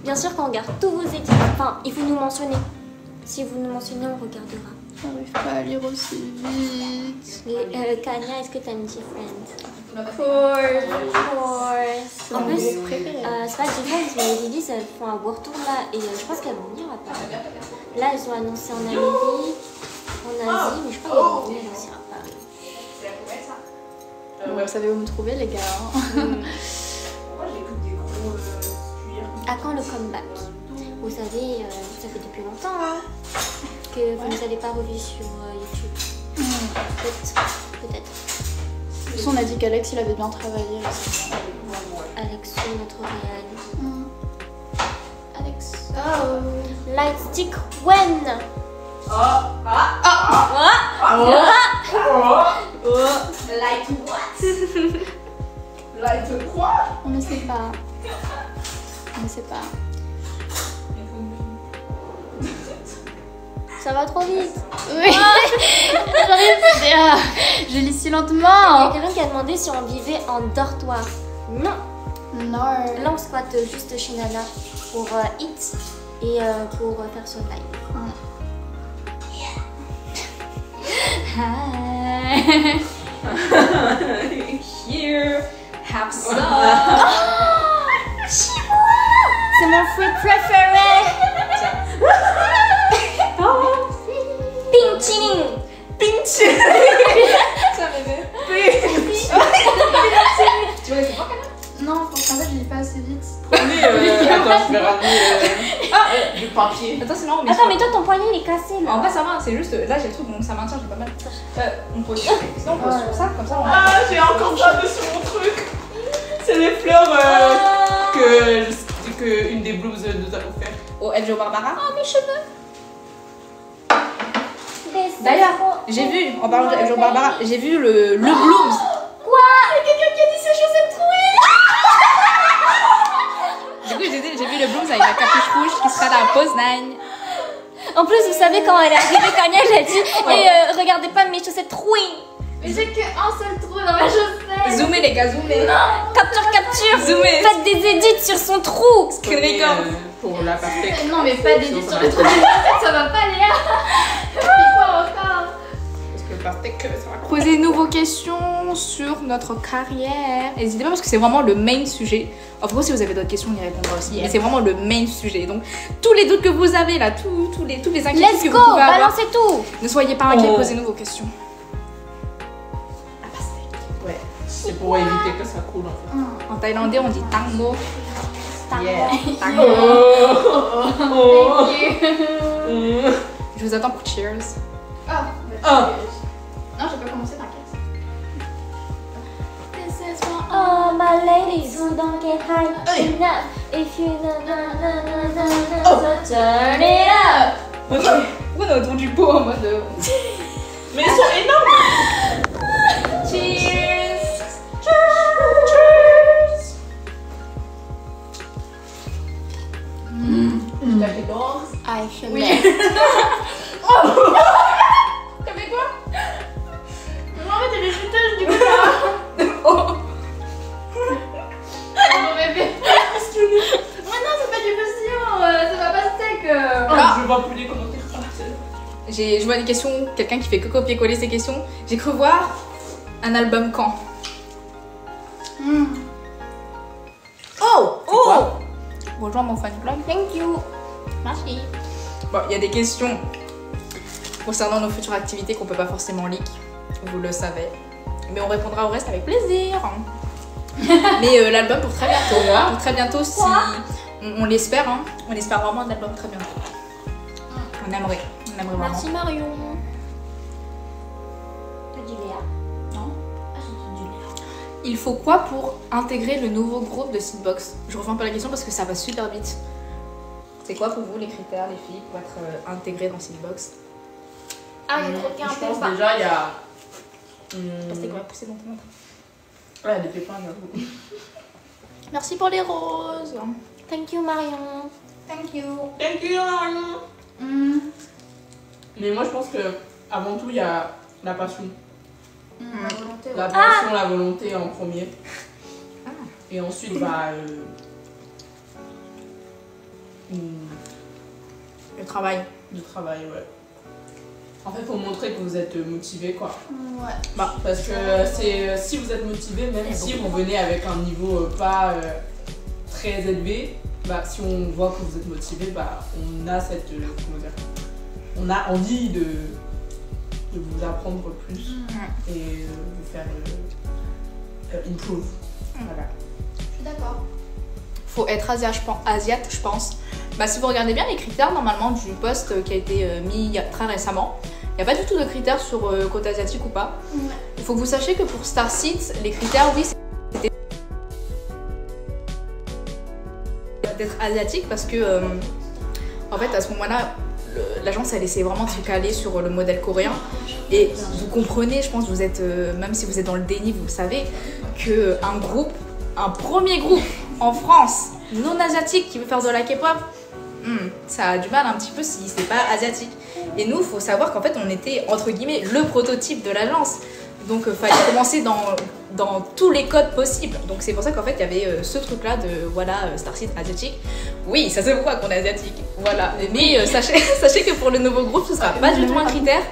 Bien sûr qu'on regarde tous vos études. Enfin, il faut nous mentionner. Si vous nous mentionnez, on regardera. J'arrive pas à lire aussi vite. Kanya, est-ce que t'as une different? Of course. En plus, c'est pas different, mais les Lilies, elles font un beau retour là. Et je pense qu'elles vont venir après. Là, elles ont annoncé en Amérique, en Asie, mais je crois qu'elles vont venir aussi à Paris. Vous savez où me trouver, les gars. Pourquoi j'écoute des gros cuirs? À quand le comeback? Vous savez, ça fait depuis longtemps hein, que vous ne nous avez pas revus sur YouTube. Peut-être. De toute façon, on a dit qu'Alex, il avait bien travaillé. Alex, notre réel. Alex. Oh. Lightstick when? Like what? Like quoi? On ne sait pas. On ne sait pas. Ça va trop vite. Oui. J'arrive. Je lis si Il y a lentement. quelqu'un qui a demandé si on vivait en dortoir. Non. Non. Là, on squatte juste chez Nana pour Hit et pour faire son live. Here, have some. C'est mon fruit préféré. Pinching. Pinche! Ça bébé. Tu veux rester fort quand même? Non, parce qu'en fait, je lis pas assez vite. Prenez, attends, je vais ramener du papier. Attends, sinon on met Attends, mais toi, ton poignet il est cassé là. En vrai, ça va, c'est juste. Là, j'ai le truc, donc ça maintient, j'ai pas mal. On pose. Sinon, on pose sur ça, comme ça on. Ah, j'ai encore ça dessus mon truc. C'est les fleurs que une des blues nous a offert. Au Eljo Barbara. Oh, mes cheveux. D'ailleurs, j'ai vu, en parlant de Eljo Barbara, j'ai vu le Blooms. Quoi? Il y a quelqu'un qui a dit ses chaussettes trouées. Du coup, j'ai vu le Blooms avec la capuche rouge qui sera dans la Poznań. En plus, vous savez, quand elle est arrivée, Kanye, elle a dit regardez pas mes chaussettes trouées. Mais j'ai qu'un seul trou dans ma chaussette. Zoomez les gars, zoomez. Capture. Zoomez. Faites des edits sur son trou. Screen record. Pour la pastèque. Non, mais pas d'édit sur le trou de ma chaussette, ça va pas, Léa. Fais quoi encore? Parce que le pastèque, ça va. Posez-nous vos questions sur notre carrière. N'hésitez pas parce que c'est vraiment le main sujet. En gros, si vous avez d'autres questions, on y répondra aussi. Mais c'est vraiment le main sujet. Donc, tous les doutes que vous avez là, tous les inquiétudes Let's que go, vous pouvez avoir, balancez tout. ne soyez pas inquiets, posez-nous vos questions. Ouais, c'est pour éviter que ça coule en fait. En thaïlandais, on dit tango. Yeah. Tango. Oh. Je vous attends pour cheers. Ah. Ah. Non, j'ai pas commencé, t'inquiète. This is what Oh my ladies who don't get high enough. If you so turn it up. Pourquoi on est autour du pot en mode. Mais ils sont énormes. Cheers. I feel Oui. T'as fait quoi? Mais en fait, elle est chuteuse du coup là. Oh. Mon bébé. Oh non, c'est pas du postillon, c'est pas pastèque. Ah, je vois plus les commentaires. Je vois des questions, quelqu'un qui fait que copier-coller ces questions. J'ai cru voir un album quand? Oh. Oh! Rejoins mon fan club. Thank you. Merci. Bon, il y a des questions concernant nos futures activités qu'on peut pas forcément leak. Vous le savez. Mais on répondra au reste avec plaisir. Mais l'album pour très bientôt. Pour très bientôt, si on l'espère. Hein. On espère vraiment un album très bientôt. On aimerait vraiment. Merci Marion. T'as dit Léa? Non. Ah, j'ai dit Léa. Il faut quoi pour intégrer le nouveau groupe de Seedbox? Je reviens pas à la question parce que ça va super vite. C'est quoi pour vous les critères, les filles, pour être intégrées dans Seedbox? Ah, j'ai troqué un Je pense peu. déjà il y a. C'était quoi pousser dans ton ventre? Ouais, des pépins, j'avoue. Merci pour les roses. Thank you Marion. Thank you. Thank you, Marion. Mais moi, je pense que avant tout, il y a la passion. La volonté, ouais. La passion, la volonté en premier. Ah. Et ensuite, bah. Le travail. Du travail, ouais. En fait, faut montrer que vous êtes motivé, quoi. Ouais. Bah, parce que c'est si vous êtes motivé, même si vous venez avec un niveau pas très élevé, bah, si on voit que vous êtes motivé, bah, on a cette. Comment dire, on a envie de vous apprendre plus et de vous faire improve. Voilà. Je suis d'accord. Faut être asiate, je pense. Bah, si vous regardez bien les critères normalement du poste qui a été mis très récemment, il n'y a pas du tout de critères sur côte asiatique ou pas. Il faut que vous sachiez que pour Starseeds, les critères, oui, c'était d'être asiatique parce que en fait à ce moment-là, l'agence elle essayait vraiment de se caler sur le modèle coréen et vous comprenez, je pense, vous êtes même si vous êtes dans le déni, vous savez que un premier groupe en France non asiatique qui veut faire de la K-pop, ça a du mal un petit peu si c'est pas asiatique. Et nous, il faut savoir qu'en fait, on était entre guillemets le prototype de l'agence. Donc, il fallait commencer dans tous les codes possibles. Donc, c'est pour ça qu'en fait, il y avait ce truc-là de voilà, Starseed asiatique. Oui, ça se voit qu'on est asiatique. Voilà. Mais sachez que pour le nouveau groupe, ce sera pas du tout un critère.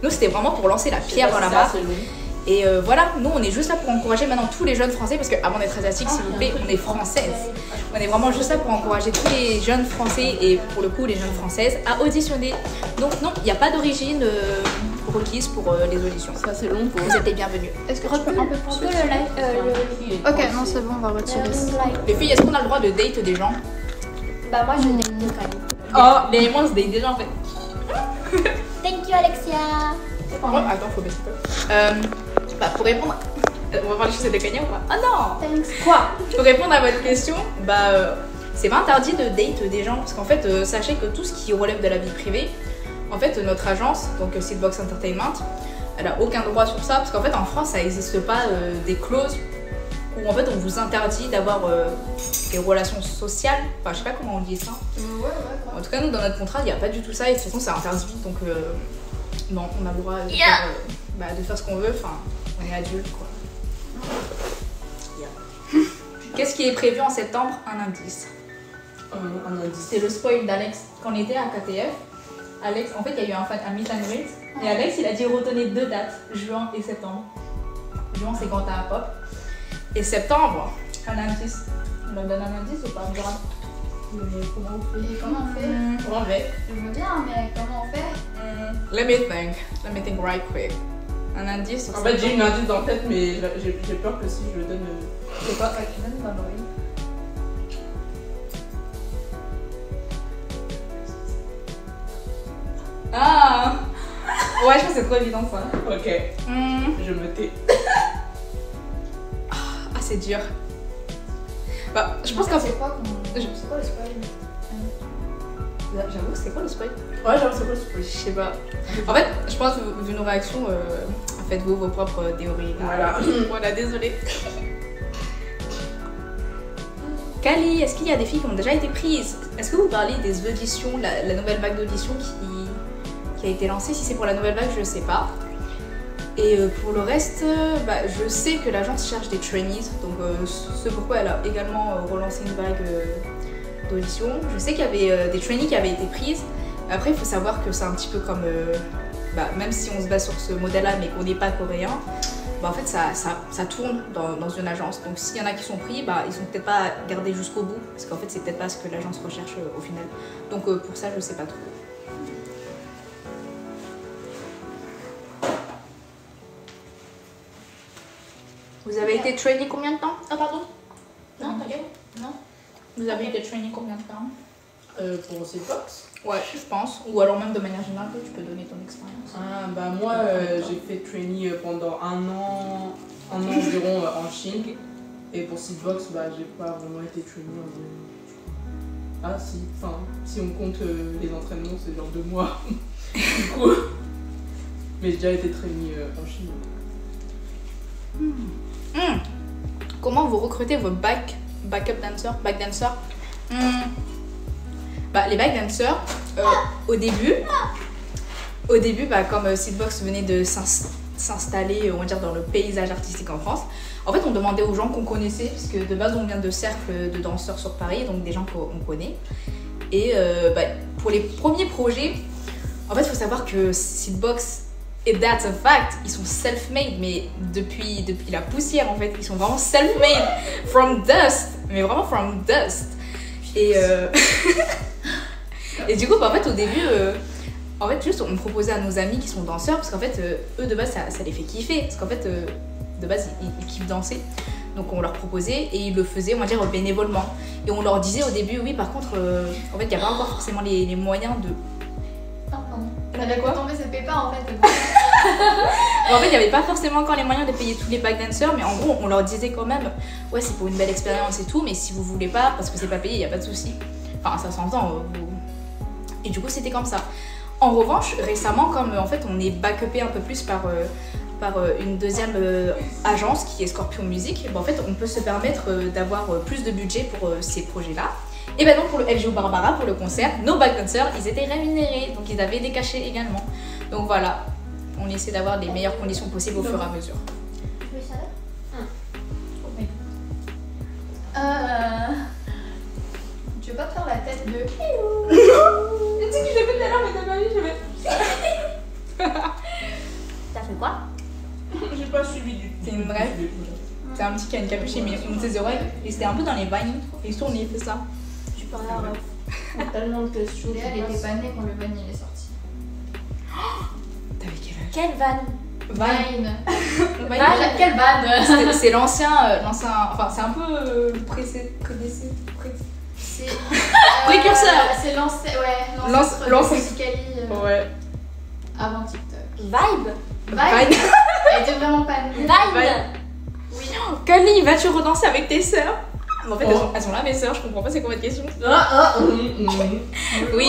Nous, c'était vraiment pour lancer la pierre dans la mare. Et voilà, nous on est juste là pour encourager maintenant tous les jeunes français parce qu'avant d'être asiatique, s'il vous plaît, on est française. On est vraiment juste là pour encourager tous les jeunes français et pour le coup les jeunes françaises à auditionner. Donc non, il n'y a pas d'origine requise pour les auditions. Ça c'est long pour... Vous êtes les bienvenus. Est-ce que tu peux un peu plus le live Ok, non, c'est bon, on va retirer ça. Les filles, est-ce qu'on a le droit de date des gens? Bah, moi je date de Kali. Oh, les moi on se date des gens en fait. Thank you, Alexia. Oh, attends, faut baisser un peu. Bah, pour répondre. On va voir les choses de Kanye ou pas? Oh non! Thanks. Quoi? Pour répondre à votre question, bah, c'est pas interdit de date des gens parce qu'en fait, sachez que tout ce qui relève de la vie privée, en fait, notre agence, donc Seedbox Entertainment, elle a aucun droit sur ça parce qu'en fait, en France, ça n'existe pas des clauses où en fait on vous interdit d'avoir des relations sociales. Enfin, je sais pas comment on dit ça. En tout cas, nous, dans notre contrat, il n'y a pas du tout ça et de toute façon, c'est interdit donc. Non, on a le droit de faire ce qu'on veut, enfin, on est adulte quoi. Qu'est-ce qui est prévu en septembre? Un indice. Un indice. C'est le spoil d'Alex. Quand on était à KTF, Alex, en fait, il y a eu un meet and greet et Alex, il a dit retenez 2 dates, juin et septembre. Juin, c'est quand t'as un pop. Et septembre, un indice. On leur donne un indice ou pas? Comment on fait On fait. Je veux bien, mais comment on fait Let me think right quick. Un indice. En fait, j'ai une indice dans la tête, mais j'ai peur que si je le donne. C'est pas ça qui donne dans l'oreille. Ah ouais, je pense que c'est trop évident ça. Ok. Je me tais. Ah, c'est dur. Bah, je pense qu'en fait. C'est quoi le spoil? J'avoue, c'est quoi le spoil? Ouais, genre, c'est quoi le spoil? Je sais pas. En fait, je pense que vu nos réactions, faites-vous vos propres théories. Voilà. Voilà, désolée. Kali, est-ce qu'il y a des filles qui ont déjà été prises? Est-ce que vous parlez des auditions, la nouvelle vague d'auditions qui a été lancée? Si c'est pour la nouvelle vague, je sais pas. Et pour le reste, bah, je sais que l'agence cherche des trainees, donc c'est pourquoi elle a également relancé une vague d'auditions. Je sais qu'il y avait des trainees qui avaient été prises. Après, il faut savoir que c'est un petit peu comme, bah, même si on se base sur ce modèle-là, mais qu'on n'est pas coréen, bah, en fait, ça tourne dans une agence. Donc, s'il y en a qui sont pris, bah, ils sont peut-être pas gardés jusqu'au bout, parce qu'en fait, c'est peut-être pas ce que l'agence recherche au final. Donc, pour ça, je sais pas trop. Vous avez été trainee combien de temps? Ah, pardon? Non, t'inquiète. Non. Vous avez été trainee combien de temps? Pour Seedbox? Ouais, je pense. Ou alors même de manière générale, tu peux donner ton expérience. Ah, bah moi, j'ai fait trainee pendant un an environ en Chine. Et pour Seedbox, bah, j'ai pas vraiment été trainee en 2000. Ah si, enfin, si on compte les entraînements, c'est genre 2 mois. Du coup, mais j'ai déjà été trainee en Chine. Comment vous recrutez vos backup dancers, back dancers? Bah, les back dancers, au début, bah, comme Seedbox venait de s'installer, on va dire, dans le paysage artistique en France, en fait, on demandait aux gens qu'on connaissait, parce que de base, on vient de cercles de danseurs sur Paris, donc des gens qu'on connaît. Et bah, pour les premiers projets, en fait, il faut savoir que Seedbox, et that's a fact, ils sont self-made, mais depuis la poussière, en fait, ils sont vraiment self-made, from dust, mais vraiment from dust. Et et du coup, bah, en fait, au début, en fait, juste on proposait à nos amis qui sont danseurs, parce qu'en fait, eux de base, ça les fait kiffer, parce qu'en fait, de base, ils kiffent danser. Donc on leur proposait et ils le faisaient, on va dire, bénévolement. Et on leur disait au début, oui, par contre, en fait, il n'y a pas encore forcément les moyens de... Pardon. Elle Elle a a quoi tombé ses pépins en fait. En fait, il n'y avait pas forcément encore les moyens de payer tous les backdancers, mais en gros, on leur disait quand même, ouais, c'est pour une belle expérience et tout, mais si vous voulez pas, parce que c'est pas payé, il n'y a pas de souci. Enfin, ça s'entend. Et du coup, c'était comme ça. En revanche, récemment, comme en fait, on est backupé un peu plus par une deuxième agence qui est Scorpion Music, en fait, on peut se permettre d'avoir plus de budget pour ces projets-là. Et ben donc, pour le FGO Barbara, pour le concert, nos backdancers, ils étaient rémunérés, donc ils avaient des cachets également. Donc voilà. On essaie d'avoir les meilleures conditions possibles au fur et à mesure. Tu veux ça Tu veux pas te faire la tête de. Tu sais que je l'ai fait tout à l'heure, mais t'as pas vu, je vais. T'as fait quoi? J'ai pas suivi du tout. C'est une vraie. C'est un petit qui a une capuche, il monte ses oreilles et c'était un peu dans les vines. Et il tourne et il fait ça. Tu peux rien ref. Il y a tellement de questions. Léa, elle était pas née quand le van il est sorti. T'avais quel âge? Quelle vanne? Vine. Ah, quelle vanne. C'est l'ancien. Enfin, c'est un peu précurseur. C'est l'ancêtre. Ouais, L'ancêtre. l'ancêtre de Musicali Ouais. avant TikTok. Vibe? Vine. Elle était vraiment pas née. Vine? Oui. Kali, vas-tu redanser avec tes sœurs? En fait, elles sont là, mes sœurs, je comprends pas c'est quoi votre question. Oui,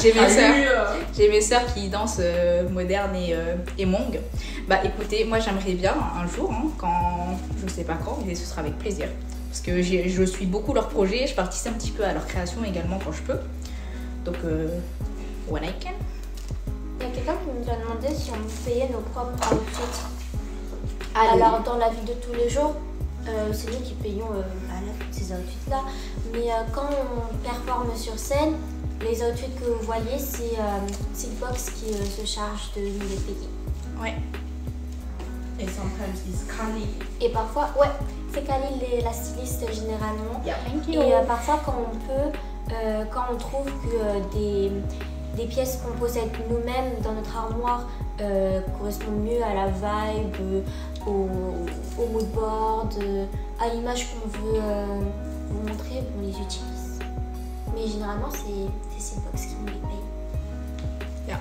j'ai mes sœurs. J'ai mes sœurs qui dansent moderne et mong. Bah écoutez, moi j'aimerais bien un jour, hein, quand, je sais pas quand, mais ce sera avec plaisir. Parce que je suis beaucoup leurs projets, je participe un petit peu à leur création également quand je peux. Donc, when I can. Il y a quelqu'un qui nous a demandé si on payait nos propres outfits. Allez. Alors, dans la vie de tous les jours, c'est nous qui payons ces outfits-là. Mais quand on performe sur scène, les outfits que vous voyez, c'est Silkbox qui se charge de nous les payer. Ouais. Et sometimes it's Kali. Et parfois, ouais, c'est Khalil la styliste généralement. Yeah, thank Et parfois, quand on peut, quand on trouve que des pièces qu'on possède nous-mêmes dans notre armoire correspondent mieux à la vibe, au mood board, à l'image qu'on veut vous montrer, on les utilise. Mais généralement, c'est Silkbox qui nous les paye. Yeah.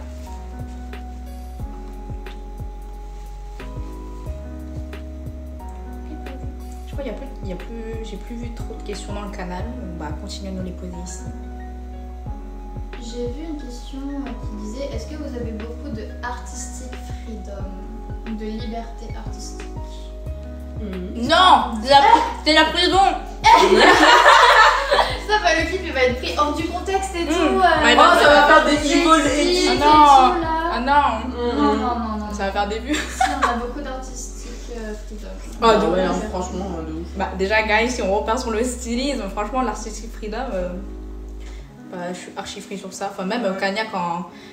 Je crois qu'il y a plus, j'ai plus vu trop de questions dans le canal. On va continuer à nous les poser ici. J'ai vu une question qui disait est-ce que vous avez beaucoup de artistic freedom, de liberté artistique? Non, c'est la prison. Ça, bah, le clip il va être pris hors du contexte et tout. Ouais, Oh, ça va faire des J'ai niveaux dit, et et non. tout, là. Ah non, Non. ça va faire des vues. Si, on a beaucoup d'artistic freedom. Ah, ouais, ouais, franchement, de ouf. Bah, déjà, guys, si on repart sur le stylisme, franchement, l'artistic freedom, bah, je suis archi free sur ça. Enfin, même Kanya,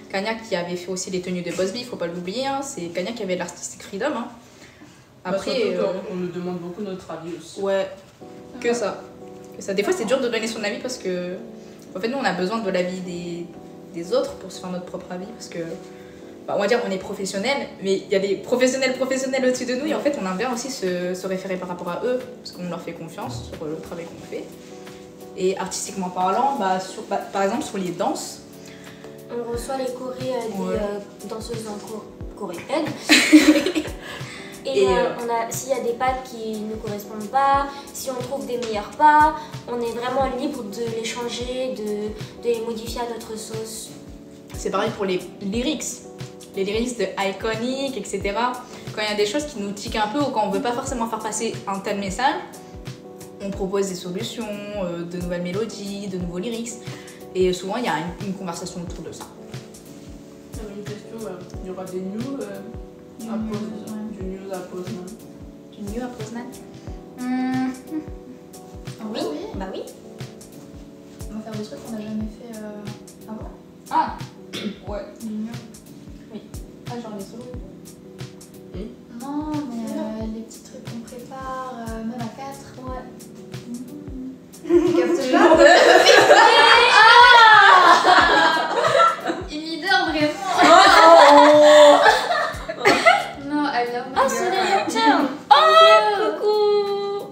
Kanya qui avait fait aussi les tenues de Boss B, faut pas l'oublier, hein, c'est Kanya qui avait l'artistic freedom. Hein. Après, on nous demande beaucoup notre avis aussi. ouais, que ça. Des fois, c'est dur de donner son avis parce que, en fait, nous, on a besoin de l'avis des autres pour se faire notre propre avis parce que, bah, on va dire, on est professionnels, mais il y a des professionnels au-dessus de nous et en fait, on aime bien aussi se référer par rapport à eux parce qu'on leur fait confiance sur le travail qu'on fait. Et artistiquement parlant, par exemple, sur les danses, On reçoit les chorés des danseuses coréennes. Et s'il y a des pas qui ne correspondent pas, si on trouve des meilleurs pas, on est vraiment libre de les changer, de les modifier à notre sauce. c'est pareil pour les lyrics. Les lyrics de Iconic, etc. Quand il y a des choses qui nous tiquent un peu ou quand on veut pas forcément faire passer un tel message, on propose des solutions, de nouvelles mélodies, de nouveaux lyrics. Et souvent, il y a une conversation autour de ça. J'avais une question, il y aura des news à Poznan. Du news à Poznan. Du mieux à Poznan Oui, bah oui. On va faire des trucs qu'on n'a jamais fait avant. Ah ouais. Mignon. Ah, genre les solos. Non, mais les petits trucs qu'on prépare, même à 4. Ouais. Tu captes pas? Imidor, vraiment. Non, I love my Oh, girl. c'est les acteurs. Oh, coucou.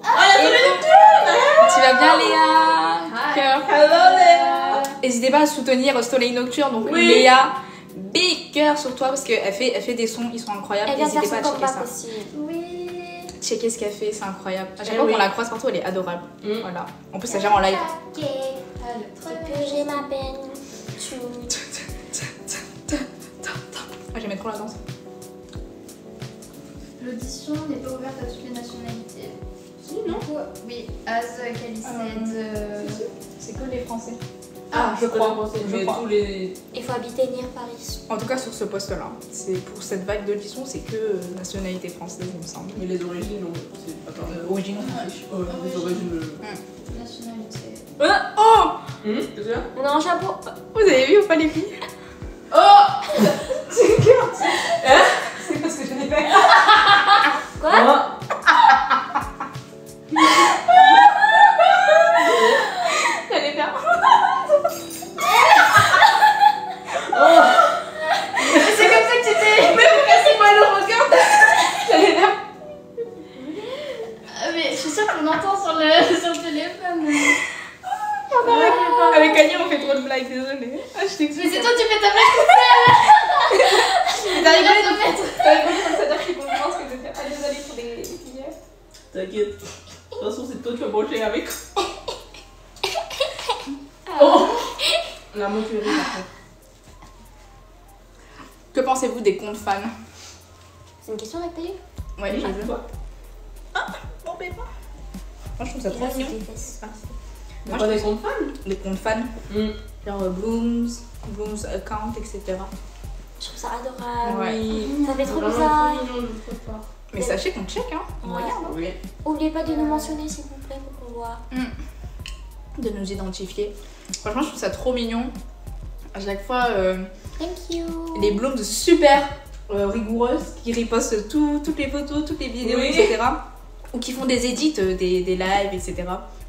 soutenir Soleil Nocturne, donc Oui. Léa, big cœur sur toi parce qu'elle fait des sons, ils sont incroyables. Elle vient faire N'hésitez son pas à checker comeback ça. aussi. Oui. Checker ce qu'elle fait, c'est incroyable. À chaque Eh fois oui. qu'on la croise partout, elle est adorable. Mm. Voilà. En plus, elle gère en live. Ok. Allez, Que j'ai ma peine. Tu. Ah, j'aimais trop la danse. L'audition n'est pas ouverte à toutes les nationalités. Si, non. Du coup, oui, as Kelly said. C'est que les Français. Ah, je crois. Je Mais crois. tous les. Il faut habiter near Paris. En tout cas, sur ce poste-là, c'est pour cette vague d'audition, c'est que nationalité française, il me semble. Mais les origines, non. C'est. Attends. Origine. Les origines. Nationalité. Oh, C'est ça? On a un chapeau. vous avez vu ou pas les filles? Oh! C'est parce que je l'ai fait. Quoi? J'allais bien. C'est comme ça que tu t'es. Mais vous cassez pas le regard! J'allais bien. Mais je suis sûre qu'on entend sur le téléphone. Avec Annie, on fait trop de blagues, désolée. Ah, je t'excuse. Mais c'est toi, tu fais ta blague toute seule. T'as rigolé, Regarde, donc t'as rigolé, donc ça veut dire qu'il faut que je pense que je vais faire. Ah, désolée pour les filles. T'inquiète. De toute façon, c'est toi qui vas manger avec. Oh! La montuerie, après. Que pensez-vous des comptes fans? C'est une question avec Taï? Ouais, j'ai vu. Toi. Bon bébé. Moi, je trouve ça Et trop là, c'est mignon. des fesses. T'as pas des comptes fans? Les comptes fans, genre Blooms Account, etc. Je trouve ça adorable. Ouais. Ça fait trop Vraiment bizarre. trop mignon de votre part. Mais sachez qu'on check, hein. On Ouais. regarde, hein. Oui. Oubliez pas de nous mentionner s'il vous plaît pour qu'on voit. De nous identifier. Franchement, je trouve ça trop mignon. À chaque fois, Thank you. les Blooms super rigoureuses qui ripostent toutes les photos, toutes les vidéos, Oui. etc. Ou qui font des edits, des lives, etc.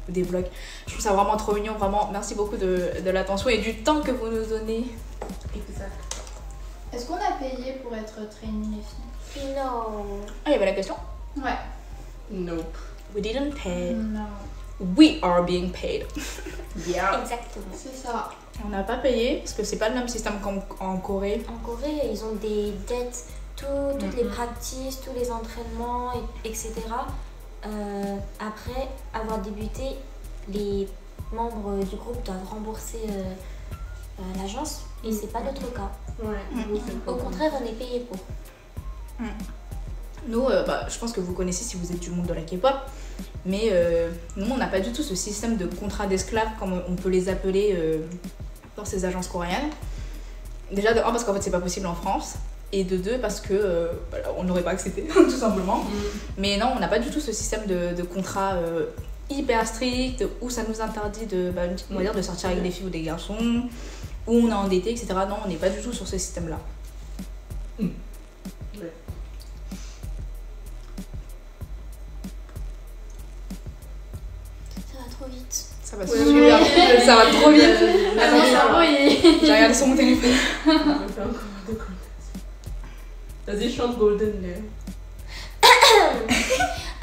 Ou des vlogs. Je trouve ça vraiment trop mignon. Vraiment, merci beaucoup de l'attention et du temps que vous nous donnez. Exact. Est-ce qu'on a payé pour être trainee, les filles? Non. Ah, il y avait la question. Ouais. Nope. We didn't pay. Non. We are being paid. Yeah. Exactement. C'est ça. On n'a pas payé parce que c'est pas le même système qu'en Corée. En Corée, ils ont des dettes, toutes les practices, tous les entraînements, etc. Après avoir débuté, les membres du groupe doivent rembourser l'agence et c'est pas notre cas. Ouais. Au contraire, on est payé pour. Nous, je pense que vous connaissez si vous êtes du monde de la K-pop, mais nous, on n'a pas du tout ce système de contrat d'esclaves comme on peut les appeler dans ces agences coréennes. Déjà, de un, parce qu'en fait, c'est pas possible en France, et de deux, parce que on n'aurait pas accepté, tout simplement. Mais non, on n'a pas du tout ce système de contrat hyper strict où ça nous interdit on va dire, de sortir avec des filles ou des garçons, où on est endetté, etc. Non, on n'est pas du tout sur ce système-là. Ouais. Ça va trop vite. Ça va super vite, ça va trop vite. Ah, mon cerveau, il... J'ai regardé sur mon téléphone. On fait encore de quoi. Vas-y, chante Golden là.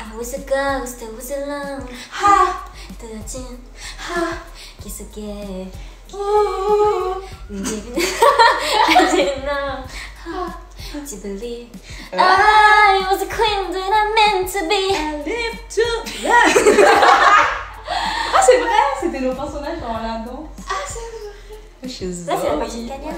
I was a ghost, I was alone. Ha! 떠진 ha! 계속해. I didn't know ha! to believe I was the queen that I meant to be. Live to Ah, c'est vrai, c'était nos personnages dans la danse. Ah, c'est Chez Ça, c'est la partie de Kanya.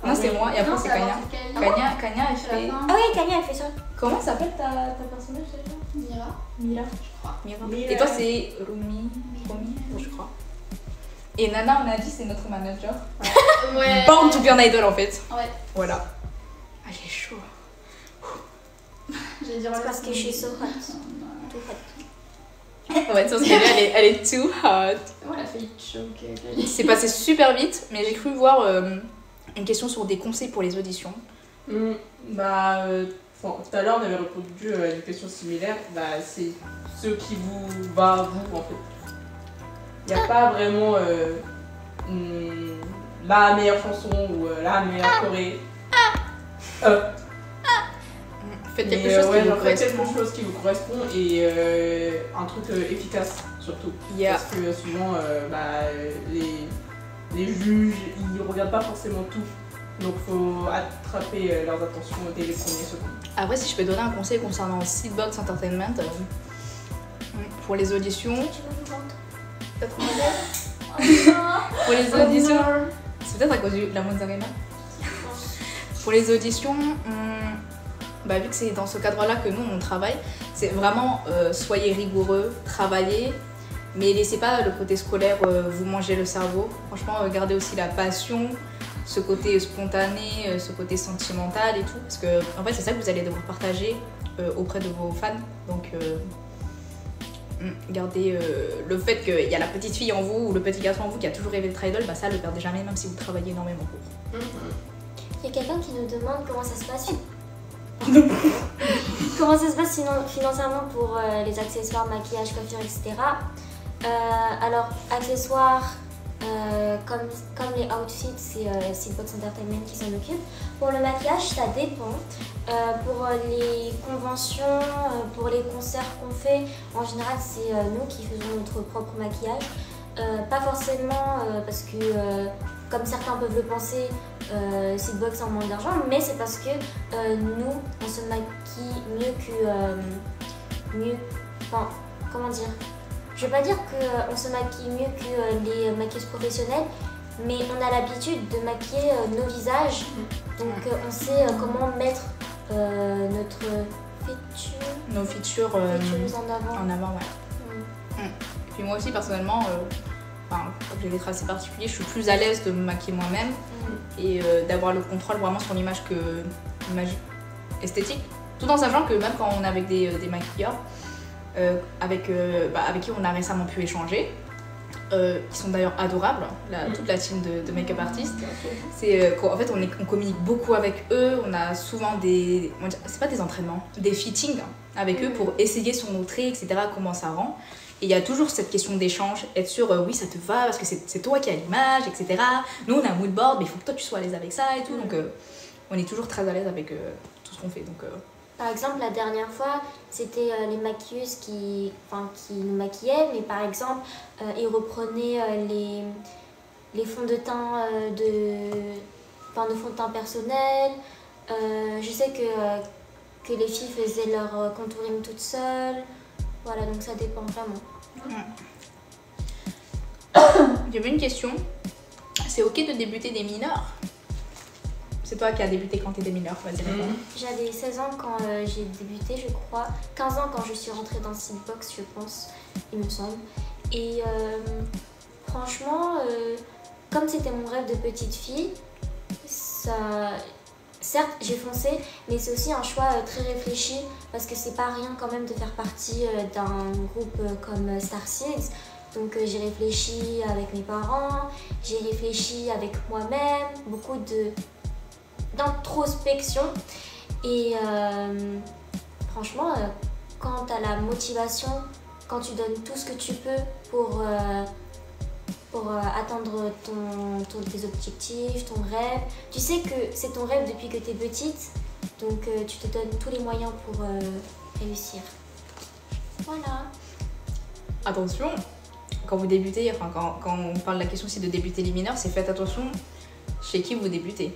Non, c'est moi, et après Non, c'est la Kanya. partie de Kanya. Kanya, elle C'est la fait. fin. Ah oui, Kanya, elle fait ça. Comment s'appelle ta personnage déjà? Mira. Mira. Je crois. Mira. Et toi, c'est Rumi, je crois. Et Nana, on a dit, c'est notre manager. Ouais. Born to be an idol en fait. Ouais. Voilà. Ah, j'ai chaud. J'allais dire C'est parce que je suis so hot. Too hot. Ouais, parce qu'elle elle est too hot. Oh, elle a failli choquer. C'est passé super vite, mais j'ai cru voir une question sur des conseils pour les auditions. Bah, tout à l'heure, on avait répondu à une question similaire. Bah, c'est ce qui vous va à vous, en fait. Il n'y a pas vraiment la meilleure chanson ou la meilleure choré. Faites Mais, quelque chose ouais, qui vous genre, faites quelque correspond. chose qui vous correspond et un truc efficace, surtout. Yeah. Parce que souvent, bah, les juges, ils regardent pas forcément tout. Donc faut attraper leurs attentions dès les premiers secondes. Après, si je peux donner un conseil concernant Seedbox Entertainment, pour les auditions... Tu veux nous vendre? Peut-être un modèle. Pour les auditions... C'est peut-être à cause de la mozzarella. Pour les auditions, bah, vu que c'est dans ce cadre-là que nous on travaille, c'est vraiment soyez rigoureux, travaillez, mais laissez pas le côté scolaire vous manger le cerveau. Franchement, gardez aussi la passion, ce côté spontané, ce côté sentimental et tout, parce que en fait c'est ça que vous allez devoir partager auprès de vos fans. Donc gardez le fait qu'il y a la petite fille en vous ou le petit garçon en vous qui a toujours rêvé de idol, bah ça le perdez jamais même si vous travaillez énormément pour. Il y a quelqu'un qui nous demande comment ça se passe. Comment ça se passe financièrement pour les accessoires, maquillage, coiffure, etc. Alors, accessoires, comme les outfits, c'est Seedbox Entertainment qui s'en occupe. Pour le maquillage, ça dépend. Pour les conventions, pour les concerts qu'on fait, en général, c'est nous qui faisons notre propre maquillage. Pas forcément parce que, comme certains peuvent le penser, Seedbox en manque d'argent, mais c'est parce que nous, on se maquille mieux que... enfin, comment dire? Je vais pas dire qu'on se maquille mieux que les maquilleuses professionnelles, mais on a l'habitude de maquiller nos visages, donc on sait comment mettre nos features en avant, ouais. Puis moi aussi, personnellement, comme j'ai des traits assez particuliers, je suis plus à l'aise de me maquiller moi-même et d'avoir le contrôle vraiment sur l'image que l'image esthétique, tout en sachant que même quand on est avec des maquilleurs avec qui on a récemment pu échanger, qui sont d'ailleurs adorables, toute la team de make-up artistes. C'est qu'en fait on communique beaucoup avec eux, on a souvent c'est pas des entraînements, des fittings avec eux pour essayer sur nos traits, etc., comment ça rend. Et il y a toujours cette question d'échange, être sûr, oui ça te va, parce que c'est toi qui as l'image, etc. Nous on a un mood board, mais il faut que toi tu sois à l'aise avec ça et tout, donc on est toujours très à l'aise avec tout ce qu'on fait. Donc, Par exemple, la dernière fois, c'était les maquilleuses qui nous maquillaient, mais par exemple, ils reprenaient les fonds de teint nos fonds de teint personnels. Je sais que les filles faisaient leur contouring toutes seules. Voilà, donc ça dépend vraiment. J'avais une question. C'est ok de débuter des mineurs? C'est toi qui as débuté quand tu étais mineur, vas-y. J'avais 16 ans quand j'ai débuté, je crois. 15 ans quand je suis rentrée dans Seedbox, je pense, il me semble. Et franchement, comme c'était mon rêve de petite fille, certes, j'ai foncé, mais c'est aussi un choix très réfléchi parce que c'est pas rien quand même de faire partie d'un groupe comme Starseeds. Donc j'ai réfléchi avec mes parents, j'ai réfléchi avec moi-même, beaucoup d'introspection. Et franchement, quand tu as la motivation, quand tu donnes tout ce que tu peux pour atteindre tes objectifs, ton rêve. Tu sais que c'est ton rêve depuis que tu es petite, donc tu te donnes tous les moyens pour réussir. Voilà. Attention, quand vous débutez, quand on parle de la question aussi de débuter les mineurs, c'est faites attention chez qui vous débutez.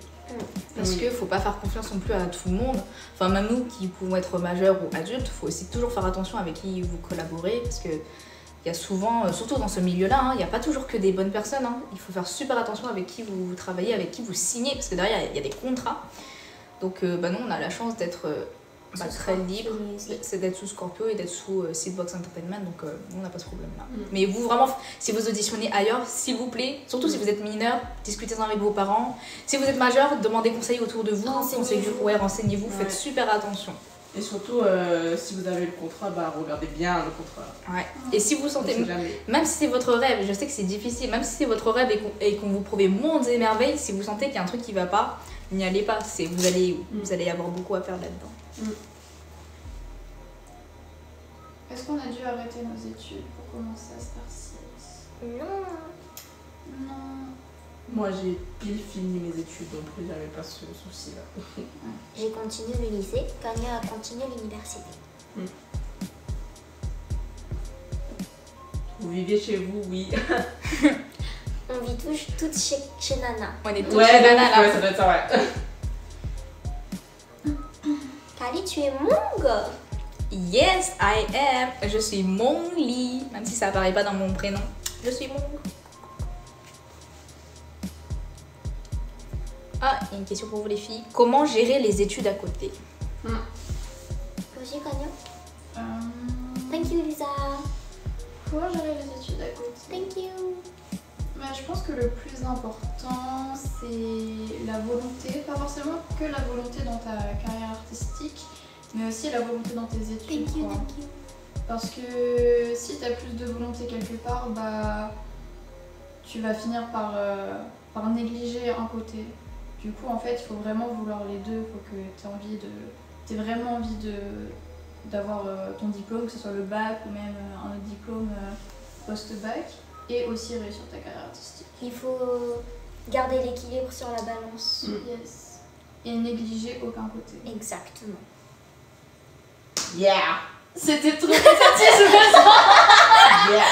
Parce qu'il ne faut pas faire confiance non plus à tout le monde. Enfin, même nous qui pouvons être majeurs ou adultes, il faut aussi toujours faire attention avec qui vous collaborez, parce que il y a souvent, surtout dans ce milieu-là, il n'y a pas toujours que des bonnes personnes. Il faut faire super attention avec qui vous travaillez, avec qui vous signez, parce que derrière, il y a des contrats. Donc nous, on a la chance d'être très libre, c'est d'être sous Scorpio et d'être sous Seedbox Entertainment, donc on n'a pas ce problème-là. Mais vous, vraiment, si vous auditionnez ailleurs, s'il vous plaît, surtout si vous êtes mineur, discutez-en avec vos parents. Si vous êtes majeur, demandez conseil autour de vous, renseignez-vous, faites super attention. Et surtout, si vous avez le contrat, regardez bien le contrat. Ouais. Et si vous sentez, même si c'est votre rêve, je sais que c'est difficile, même si c'est votre rêve et qu'on vous prouve mondes et merveilles, si vous sentez qu'il y a un truc qui va pas, n'y allez pas. Vous allez avoir beaucoup à faire là-dedans. Est-ce qu'on a dû arrêter nos études pour commencer à Starseeds? Non. Moi, j'ai pile fini mes études, donc j'avais pas ce souci-là. J'ai continué le lycée, Kanya a continué l'université. Vous vivez chez vous, oui. On On vit toutes chez Nana. On est tous Ouais, chez Nana là. ouais, ça doit être ça, ouais. Kali, tu es Mong. Yes, I am. Je suis Mongli. Même si ça apparaît pas dans mon prénom. Je suis Mong. Ah, il y a une question pour vous les filles. Comment gérer les études à côté? Roger Cagnon. Euh, Thank you, Lisa. Comment gérer les études à côté? Thank you. Bah, je pense que le plus important, c'est la volonté. Pas forcément que la volonté dans ta carrière artistique, mais aussi la volonté dans tes études. Thank you, quoi. thank you. Parce que si tu as plus de volonté quelque part, bah, tu vas finir par négliger un côté. Du coup, en fait, il faut vraiment vouloir les deux. Il faut que tu aies vraiment envie d'avoir ton diplôme, que ce soit le bac ou même un autre diplôme post-bac, et aussi réussir ta carrière artistique. Il faut garder l'équilibre sur la balance. Yes. Et négliger aucun côté. Exactement. Yeah! C'était trop satisfaisant. Yeah!